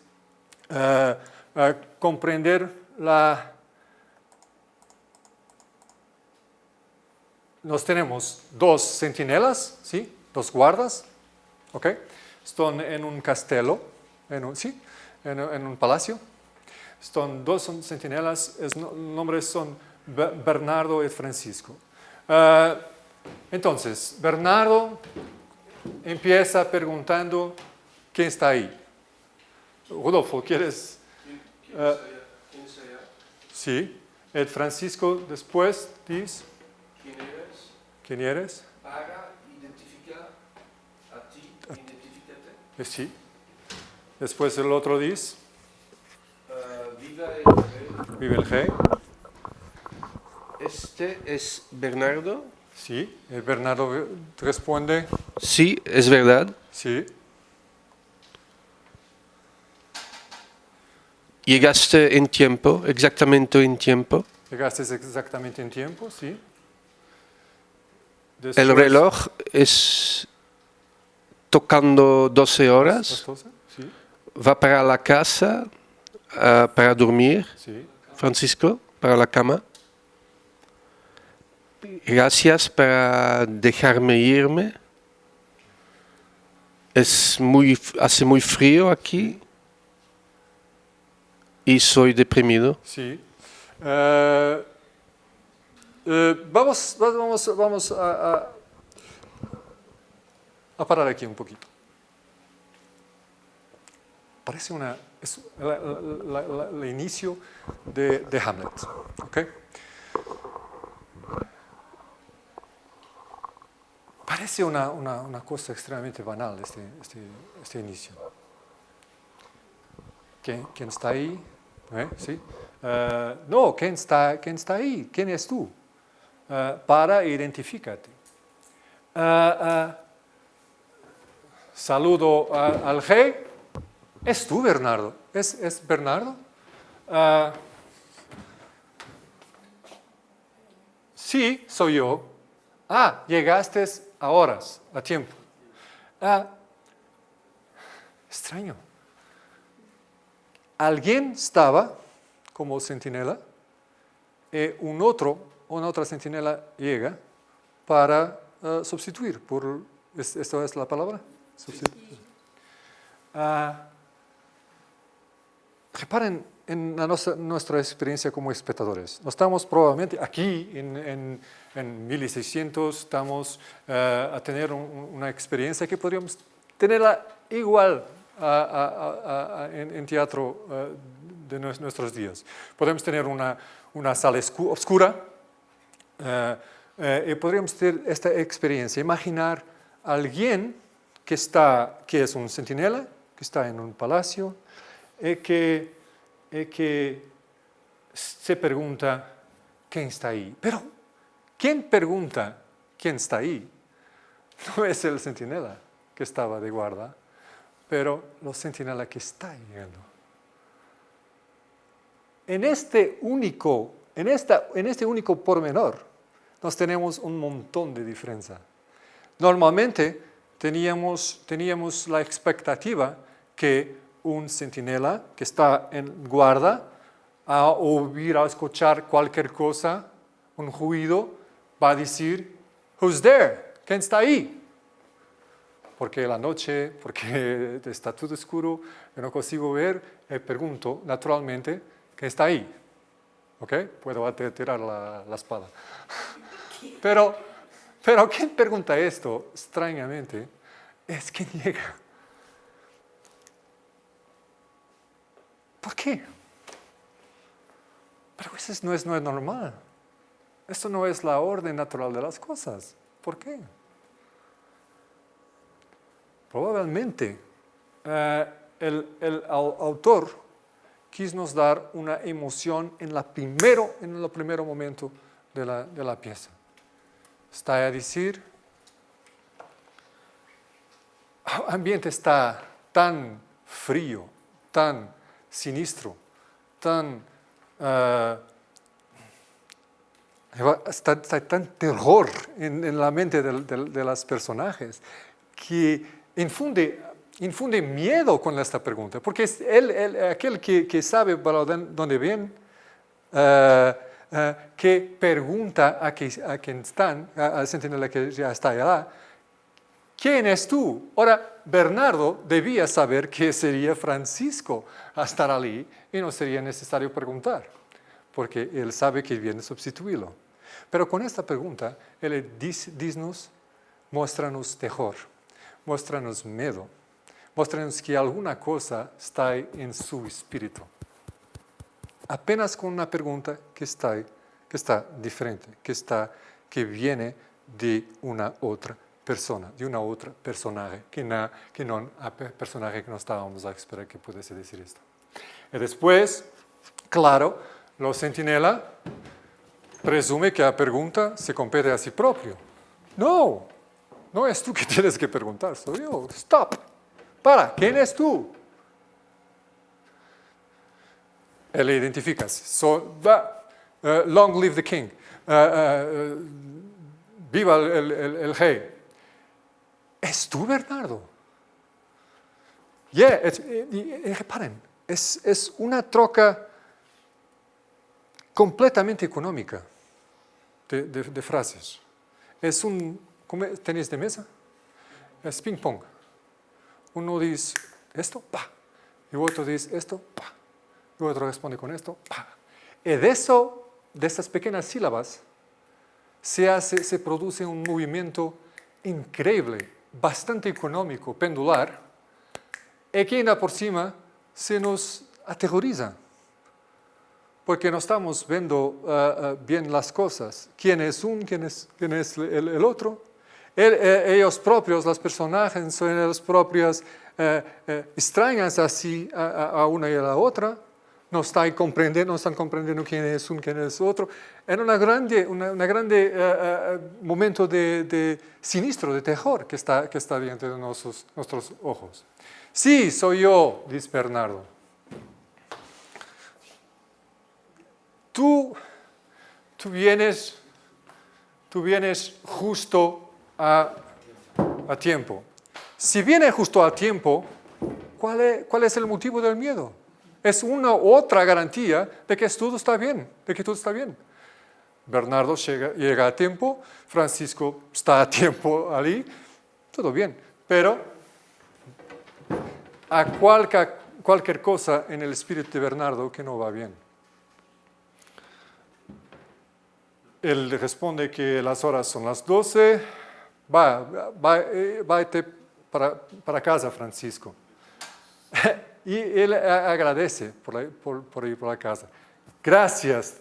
comprender Nos tenemos dos centinelas, ¿sí? Dos guardas, ¿ok? Están en un castelo, en un palacio. Son dos centinelas, los nombres son Bernardo y Francisco. Entonces, Bernardo empieza preguntando quién está ahí. Rodolfo, ¿quieres? ¿Quién sea? Sí. El Francisco después dice. ¿Quién eres? ¿Quién eres? Para identificar a ti, identifícate. Sí. Después el otro dice. Viva el rey. Vive el rey. Este es Bernardo. Sí. El Bernardo responde. Sí, es verdad. Sí. Llegaste en tiempo, exactamente en tiempo. Llegaste exactamente en tiempo, sí. El Después, reloj es tocando 12 horas. ¿las 12? Sí. Va para la casa para dormir, Sí. Francisco, para la cama. Gracias para dejarme irme. Hace muy frío aquí y soy deprimido. Sí. Vamos a parar aquí un poquito. Parece el inicio de Hamlet. ¿Ok? Parece una cosa extremadamente banal este inicio. ¿Quién está ahí? ¿Sí? No, ¿quién está ahí? ¿Quién es tú? Para identificarte. Saludo al rey. ¿Es tú, Bernardo? ¿Es Bernardo? Sí, soy yo. Llegaste a horas, a tiempo. Extraño. Alguien estaba como centinela y una otra centinela llega para sustituir. ¿Esto es la palabra? Sustituir. Reparen en nuestra experiencia como espectadores. No estamos probablemente aquí en 1600, estamos a tener una experiencia que podríamos tenerla igual en teatro de nuestros días. Podemos tener una sala oscura y podríamos tener esta experiencia. Imaginar a alguien que es un centinela, que está en un palacio, y que se pregunta quién está ahí. Pero, ¿quién pregunta quién está ahí? No es el centinela que estaba de guarda, pero los centinela que está llegando. En este único pormenor, nos tenemos un montón de diferencia. Normalmente teníamos la expectativa que un centinela que está en guarda a oír, a escuchar cualquier cosa, un ruido, va a decir, "Who's there?" ¿Quién está ahí? Porque la noche, porque está todo oscuro, yo no consigo ver, y pregunto naturalmente, ¿quién está ahí? ¿Ok? Puedo tirar la espada. Pero ¿quién pregunta esto? Extrañamente, es quien llega. ¿Por qué? Pero eso no es normal. Esto no es la orden natural de las cosas. ¿Por qué? Probablemente el autor quiso nos dar una emoción en el primer momento de la pieza. Está a decir, el ambiente está tan frío, tan sinistro, tan está tan terror en la mente de los personajes que infunde miedo con esta pregunta, porque es aquel que sabe para dónde viene, que pregunta a quien están, al centinela que ya está allá, ¿quién es tú? Ahora, Bernardo debía saber que sería Francisco a estar allí y no sería necesario preguntar, porque él sabe que viene a sustituirlo. Pero con esta pregunta, él dice-nos, muéstranos terror, muéstranos miedo, muéstranos que alguna cosa está en su espíritu. Apenas con una pregunta que está diferente, que viene de una otra persona, de una otra personaje, que no a personaje que no estábamos a esperar que pudiese decir esto. Y después, claro, los centinela presume que la pregunta se compete a sí propio. No es tú que tienes que preguntar, soy yo. Stop. Para, ¿quién es tú? Él le identifica. Long live the king. Viva el rey. ¿Es tú, Bernardo? Reparen, es una troca completamente económica de frases. Es un tenis de mesa, es ping pong. Uno dice esto, pa, y otro dice esto, pa, y otro responde con esto, pa. Y de estas pequeñas sílabas se produce un movimiento increíble, bastante económico, pendular, y que por cima se nos aterroriza. Porque no estamos viendo bien las cosas. ¿Quién es uno? ¿Quién es el otro? Ellos propios, los personajes, son ellos propios extrañas así a una y a la otra. No están comprendiendo quién es uno, quién es otro. Es un grande momento de sinistro, de terror que está delante de nuestros ojos. Sí, soy yo, dice Bernardo. Tú vienes justo a tiempo. Si viene justo a tiempo, ¿cuál es el motivo del miedo? Es una otra garantía de que todo está bien, Bernardo llega a tiempo, Francisco está a tiempo allí, todo bien. Pero a cualquier cosa en el espíritu de Bernardo que no va bien. Él responde que las horas son las 12. Váyate para casa, Francisco. Y él agradece por ir por la casa. Gracias,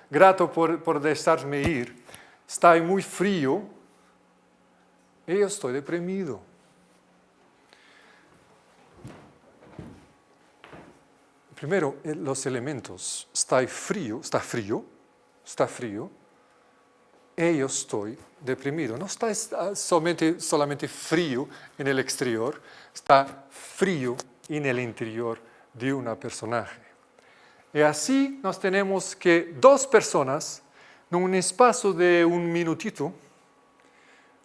grato por dejarme ir. Está muy frío y yo estoy deprimido. Primero, los elementos. Está frío. Y yo estoy deprimido. No está solamente frío en el exterior, está frío en el interior de una personaje. Y así nos tenemos que dos personas, en un espacio de un minutito,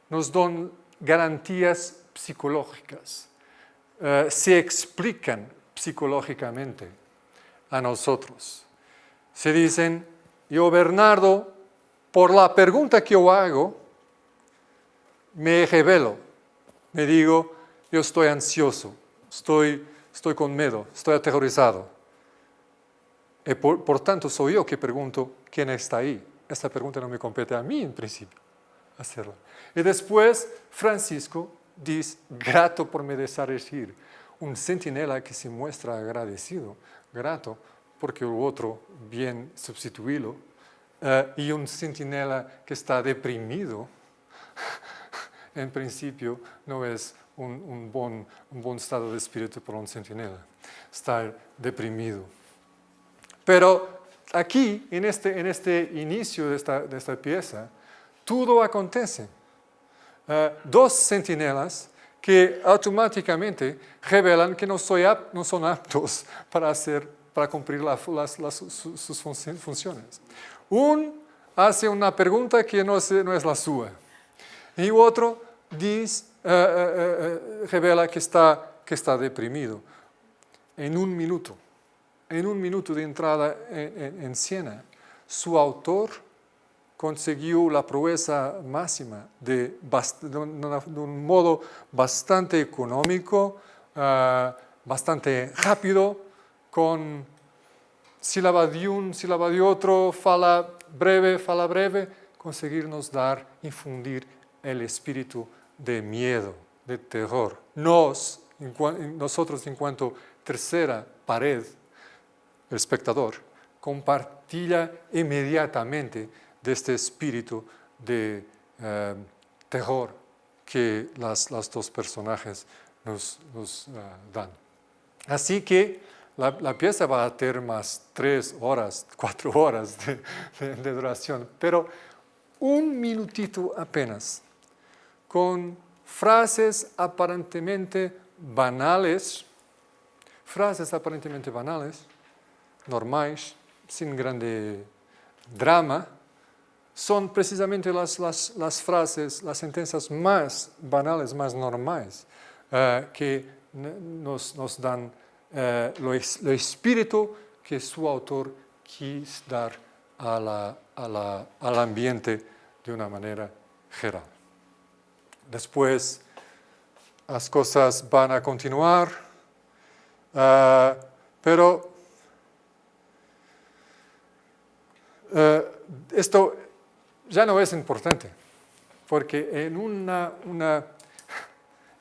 nos dan garantías psicológicas, se explican psicológicamente a nosotros. Se dicen, yo, Bernardo, por la pregunta que yo hago, me revelo, me digo, yo estoy ansioso, estoy con miedo, estoy aterrorizado. Y por tanto, soy yo que pregunto, ¿quién está ahí? Esta pregunta no me compete a mí en principio hacerla. Y después, Francisco dice, grato por me dejar ir. Un centinela que se muestra agradecido, grato, porque el otro bien sustituirlo, y un centinela que está deprimido, en principio no es un buen estado de espíritu para un centinela, estar deprimido. Pero aquí, en este inicio de esta pieza, todo acontece. Dos centinelas que automáticamente revelan que no son aptos para cumplir sus funciones. Un hace una pregunta que no es la suya. Y otro revela que está deprimido. En un minuto de entrada en Siena, su autor consiguió la proeza máxima de un modo bastante económico, bastante rápido, con sílaba de un, sílaba de otro, fala breve, conseguirnos infundir el espíritu de miedo, de terror. Nosotros en cuanto tercera pared, el espectador, compartía inmediatamente de este espíritu de terror que los dos personajes nos dan. Así que la pieza va a tener más 3 horas, 4 horas de duración, pero un minutito apenas, con frases aparentemente banales, normais, sin grande drama, son precisamente las frases, las sentencias más banales, más normales, que nos dan lo espíritu que su autor quis dar al ambiente de una manera general. Después, las cosas van a continuar, pero esto ya no es importante, porque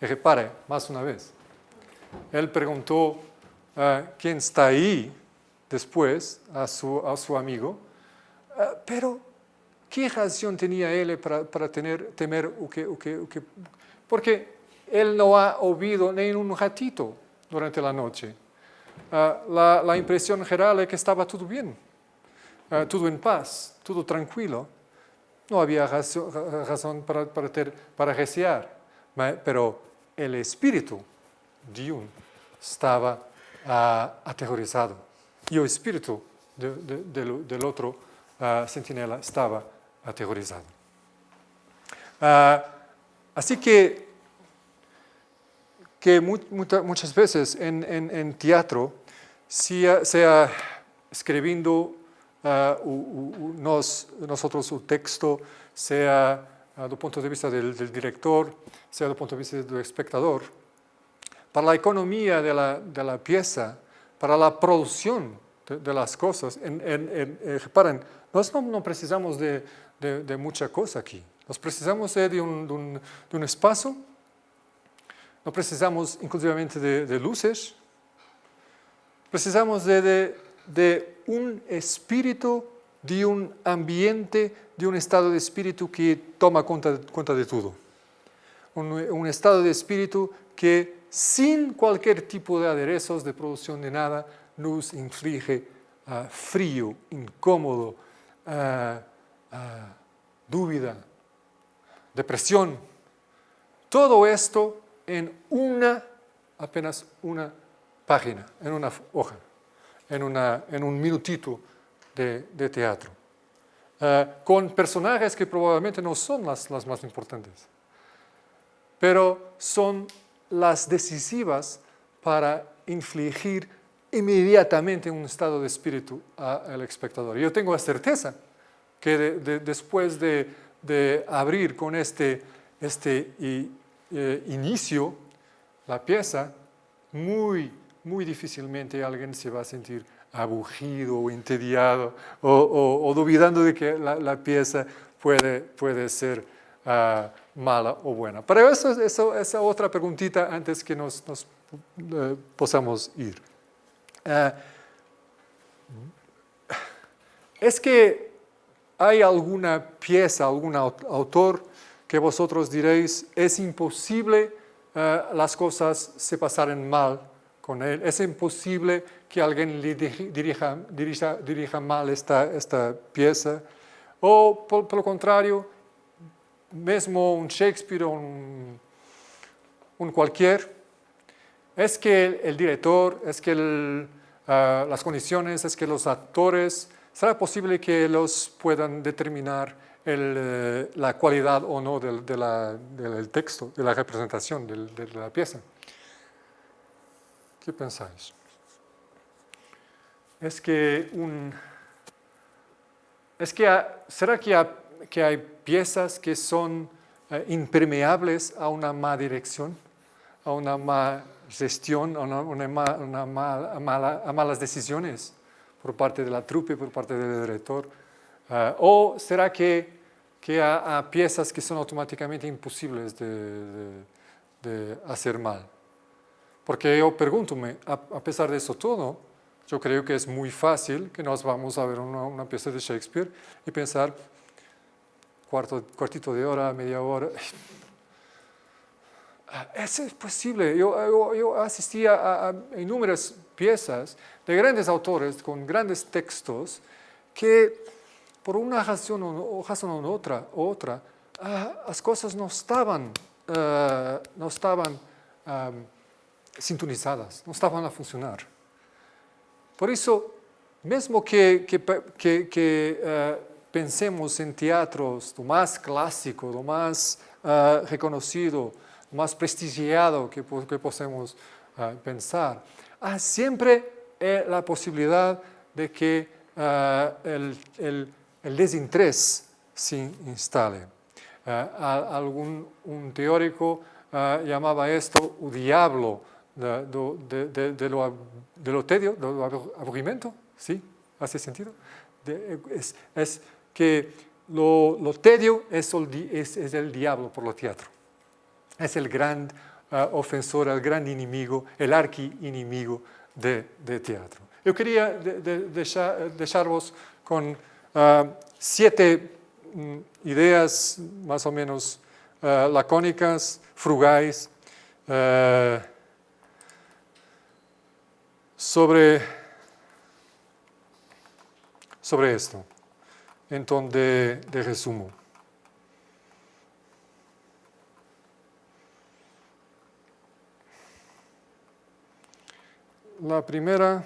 repare, más una vez, él preguntó quién está ahí después a su amigo, pero ¿qué razón tenía él para temer porque él no ha oído ni un ratito durante la noche? La impresión general es que estaba todo bien, todo en paz, todo tranquilo. No había razón para recear, pero el espíritu de uno estaba aterrorizado y el espíritu del otro centinela estaba aterrorizado. Así que muchas veces en teatro, sea escribiendo nosotros un texto, sea do punto de vista del director, sea do punto de vista del espectador, para la economía de la pieza, para la producción de las cosas, reparen, nosotros no precisamos de mucha cosa aquí. Nos precisamos de un espacio, no precisamos inclusivamente de luces, precisamos de un espíritu, de un ambiente, de un estado de espíritu que toma cuenta de todo. Un estado de espíritu que sin cualquier tipo de aderezos, de producción de nada, nos inflige frío, incómodo, duda, depresión. Todo esto en apenas una página, en una hoja, en un minutito de teatro, con personajes que probablemente no son las más importantes, pero son las decisivas para infligir inmediatamente un estado de espíritu al espectador. Yo tengo la certeza que después de abrir con este inicio la pieza, muy difícilmente alguien se va a sentir aburrido o entediado o dudando de que la pieza puede ser mala o buena. Pero esa otra preguntita antes que nos podamos ir. ¿Es que hay alguna pieza, algún autor que vosotros diréis es imposible las cosas se pasaren mal con él? ¿Es imposible que alguien le dirija mal esta pieza? O por lo contrario, mesmo un Shakespeare, un un cualquier, es que el director, es que las condiciones, es que los actores, ¿será posible que los puedan determinar la cualidad o no del texto, de la representación de la pieza? ¿Qué pensáis? ¿Será que hay piezas que son impermeables a una mala dirección, a una mala gestión, a malas decisiones por parte de la trupe, por parte del director? ¿O será que hay piezas que son automáticamente imposibles de hacer mal? Porque yo pregúntome, a pesar de eso todo, yo creo que es muy fácil que nos vamos a ver una pieza de Shakespeare y pensar cuartito de hora, media hora. Eso es posible. Yo asistí a innumerables piezas de grandes autores con grandes textos que por una razón o otra, las cosas no estaban sintonizadas, no estaban a funcionar. Por eso, mesmo que pensemos en teatros lo más clásico, lo más reconocido, lo más prestigiado que podemos pensar, siempre la posibilidad de que el desinterés se instale. Un teórico llamaba esto el diablo de lo tedio, de lo aburrimiento, ¿sí? ¿Hace sentido? Es que lo tedio es el diablo por lo teatro. Es el gran ofensor, el gran enemigo, el arqui-enemigo de teatro. Yo quería dejaros con 7 ideas más o menos lacónicas, frugales, sobre esto, en tono de resumo. La primera,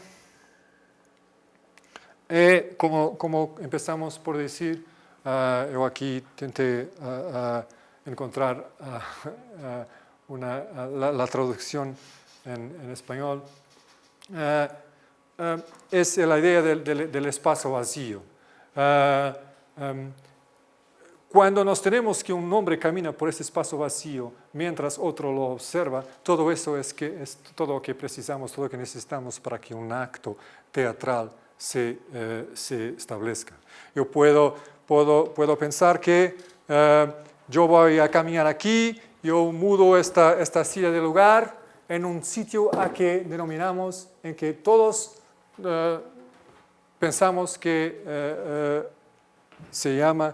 como empezamos por decir, yo aquí intenté encontrar la traducción en español, es la idea del espacio vacío. Cuando nos tenemos que un hombre camina por ese espacio vacío mientras otro lo observa, todo eso es todo lo que precisamos, todo lo que necesitamos para que un acto teatral se establezca. Yo puedo pensar que yo voy a caminar aquí, yo mudo esta silla de lugar en un sitio a que denominamos, en que todos pensamos que se llama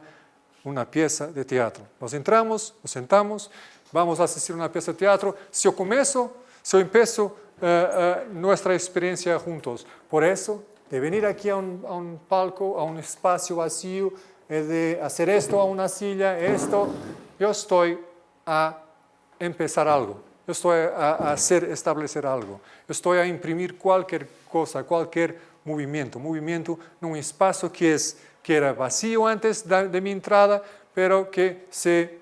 una pieza de teatro. Nos entramos, nos sentamos, vamos a asistir a una pieza de teatro. Si yo empiezo nuestra experiencia juntos. Por eso, de venir aquí a un palco, a un espacio vacío, de hacer esto a una silla, yo estoy a empezar algo. Yo estoy a establecer algo. Yo estoy a imprimir cualquier cosa, cualquier movimiento en un espacio que era vacío antes de mi entrada, pero que se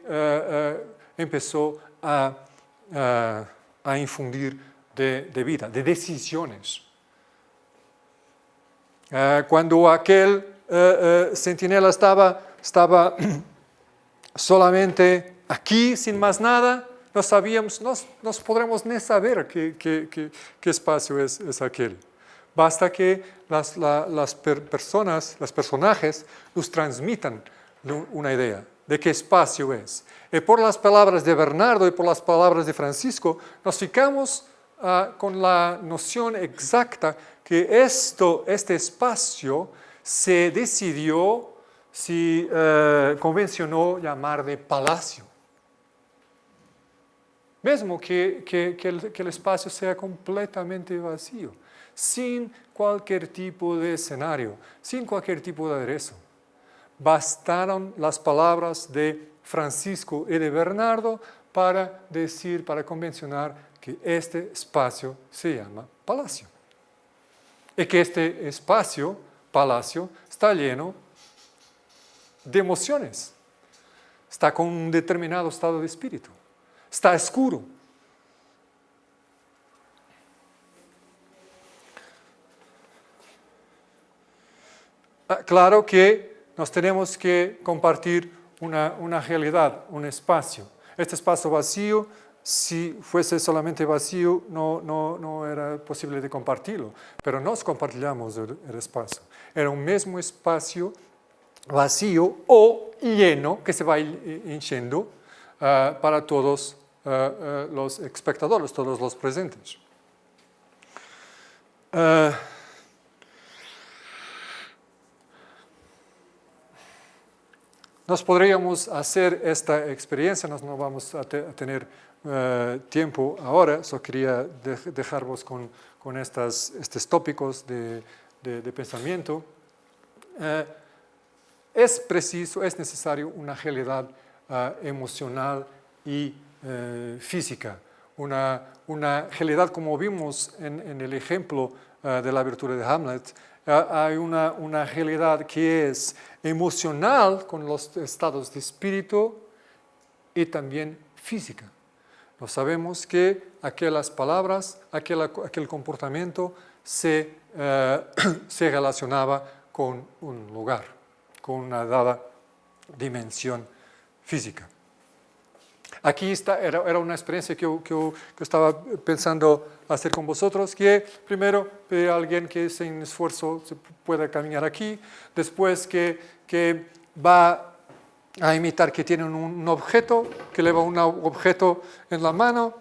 empezó a infundir de vida, de decisiones. Cuando aquel centinela estaba solamente aquí, sin más nada, no sabíamos, no podremos ni saber qué espacio es aquel. Basta que los personajes nos transmitan una idea de qué espacio es. Y por las palabras de Bernardo y por las palabras de Francisco, nos ficamos con la noción exacta que este espacio se decidió, se convencionó llamar de palacio. Mesmo que el espacio sea completamente vacío, sin cualquier tipo de escenario, sin cualquier tipo de aderezo. Bastaron las palabras de Francisco y de Bernardo para decir, para convencionar que este espacio se llama palacio. Y que este espacio, palacio, está lleno de emociones. Está con un determinado estado de espíritu. Está oscuro. Claro que nos tenemos que compartir una realidad, un espacio. Este espacio vacío, si fuese solamente vacío, no era posible de compartirlo, pero nos compartíamos el espacio. Era un mismo espacio vacío o lleno que se va hinchando para todos los espectadores, todos los presentes. Nos podríamos hacer esta experiencia, no vamos a tener tiempo ahora, solo quería dejaros con estos tópicos de pensamiento. Es preciso, es necesario una realidad emocional y física, una realidad como vimos en el ejemplo de la virtud de Hamlet. Hay una realidad que es emocional con los estados de espíritu y también física. No sabemos que aquellas palabras, aquel comportamiento se relacionaba con un lugar, con una dada dimensión física. Aquí era una experiencia que yo estaba pensando hacer con vosotros, que primero pedir a alguien que sin esfuerzo se pueda caminar aquí, después que va a imitar que tiene un objeto, que lleva un objeto en la mano.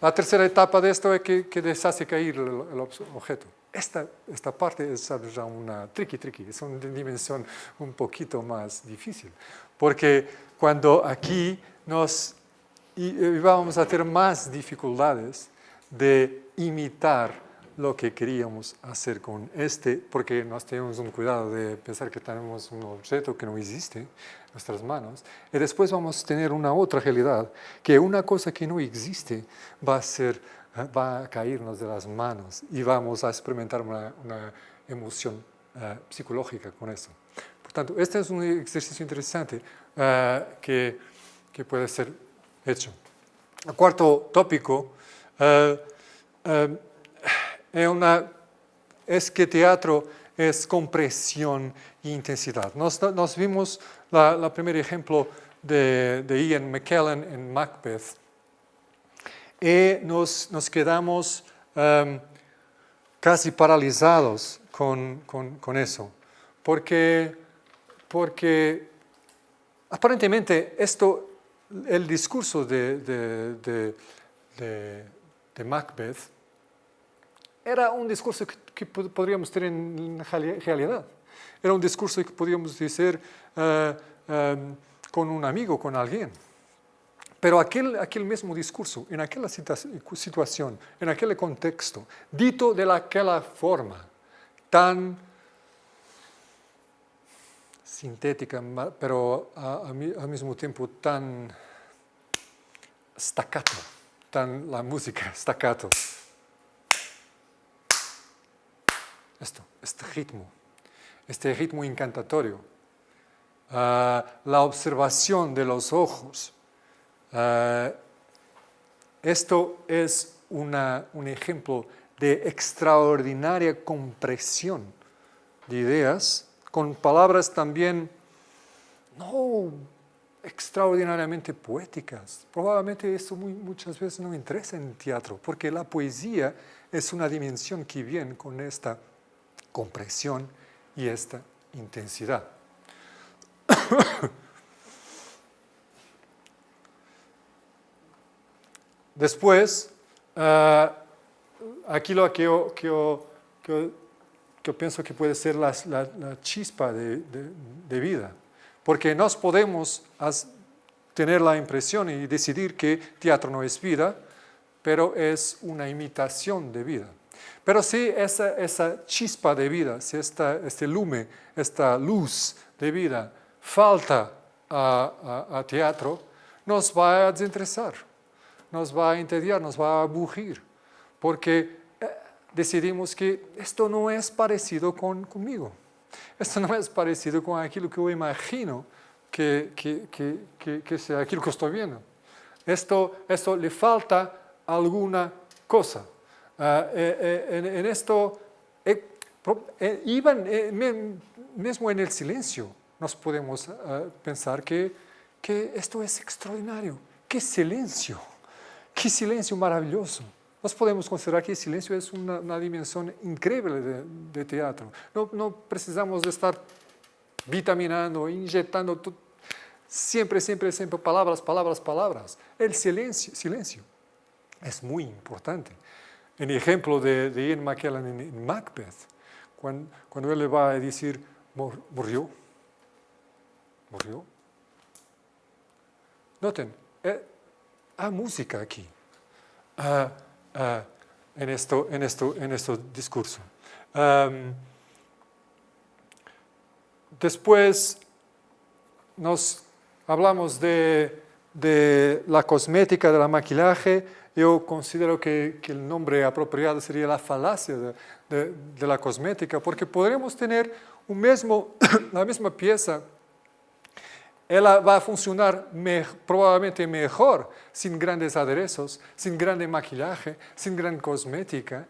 La tercera etapa de esto es que deshace caer el objeto. Esta parte es ya una tricky, es una dimensión un poquito más difícil, porque cuando aquí íbamos a tener más dificultades de imitar lo que queríamos hacer con porque nos tenemos un cuidado de pensar que tenemos un objeto que no existe en nuestras manos, y después vamos a tener una otra realidad, que una cosa que no existe va a caernos de las manos y vamos a experimentar una emoción psicológica con eso. Por tanto, este es un ejercicio interesante que puede ser hecho. El cuarto tópico es que teatro es compresión e intensidad. Nos vimos el primer ejemplo de Ian McKellen en Macbeth y nos quedamos casi paralizados con eso, porque aparentemente el discurso de Macbeth era un discurso que podríamos tener en realidad. Era un discurso que podríamos decir con un amigo, con alguien. Pero aquel mismo discurso, en aquella situación, en aquel contexto, dito de aquella forma, tan sintética, pero al mismo tiempo tan staccato, la música staccato. Este ritmo encantatorio, la observación de los ojos. Esto es un ejemplo de extraordinaria compresión de ideas, con palabras también no extraordinariamente poéticas. Probablemente eso muchas veces no interesa en teatro, porque la poesía es una dimensión que viene con esta compresión y esta intensidad. Después, aquí lo que yo pienso que puede ser la chispa de vida, porque nos podemos tener la impresión y decidir que teatro no es vida, pero es una imitación de vida. Pero si esa chispa de vida, si este lume, esta luz de vida falta a teatro, nos va a desinteresar, nos va a entediar, nos va a aburrir, porque decidimos que esto no es parecido conmigo, esto no es parecido con aquilo que yo imagino que sea aquilo que estoy viendo. Esto le falta alguna cosa. En esto, mismo en el silencio, nos podemos pensar que esto es extraordinario. ¡Qué silencio! ¡Qué silencio maravilloso! Nos podemos considerar que el silencio es una dimensión increíble de teatro. No precisamos de estar vitaminando, inyectando siempre palabras. El silencio es muy importante. En el ejemplo de Ian McKellen en Macbeth, cuando él le va a decir, murió. Noten, hay música aquí, en este discurso. Después nos hablamos de la cosmética, de la maquillaje. Yo considero que el nombre apropiado sería la falacia de la cosmética, porque podremos tener la misma pieza. Ella va a funcionar probablemente mejor sin grandes aderezos, sin grande maquillaje, sin gran cosmética,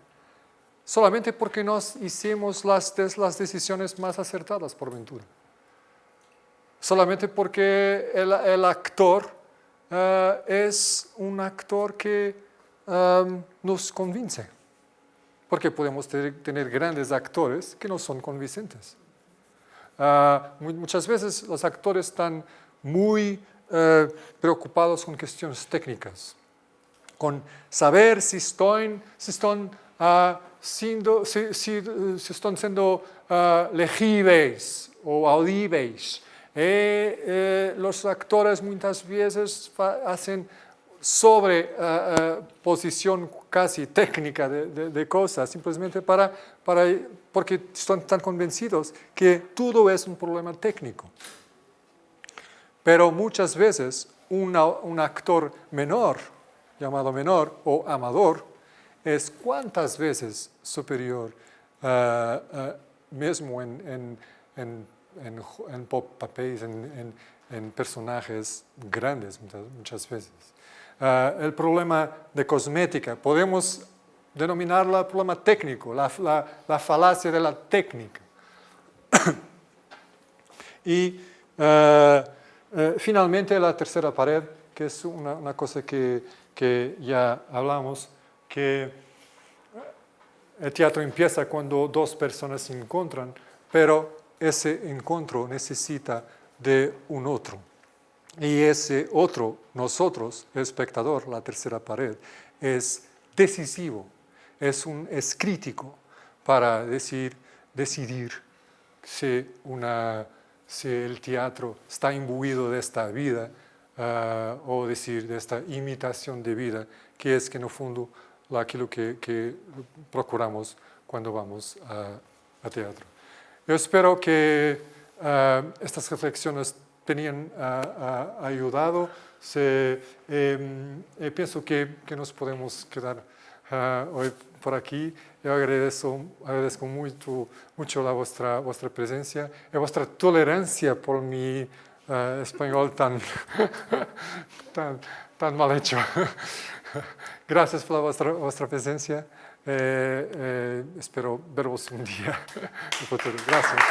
solamente porque nos hicimos las decisiones más acertadas por ventura. Solamente porque el actor es un actor que nos convence. Porque podemos tener grandes actores que no son convincentes. Muchas veces los actores están muy preocupados con cuestiones técnicas, con saber si están siendo legíveis o audibles. Los actores muchas veces hacen sobreposición casi técnica de cosas, simplemente porque están tan convencidos que todo es un problema técnico. Pero muchas veces un actor menor, llamado menor o amador, es cuantas veces superior, mismo en papeles, en personajes grandes muchas veces. El problema de cosmética, podemos denominarla el problema técnico, la falacia de la técnica. Y finalmente la tercera pared, que es una cosa que ya hablamos, que el teatro empieza cuando dos personas se encuentran, pero ese encuentro necesita de un otro. Y ese otro, nosotros, el espectador, la tercera pared, es decisivo, es crítico para decidir si el teatro está imbuido de esta vida o decir de esta imitación de vida, que es que en el fondo aquello que procuramos cuando vamos a teatro. Yo espero que estas reflexiones tenían ayudado. Pienso que nos podemos quedar hoy por aquí. Yo agradezco mucho vuestra presencia y vuestra tolerancia por mi español tan mal hecho. Gracias por vuestra presencia. Espero veros un día en el futuro. Gracias.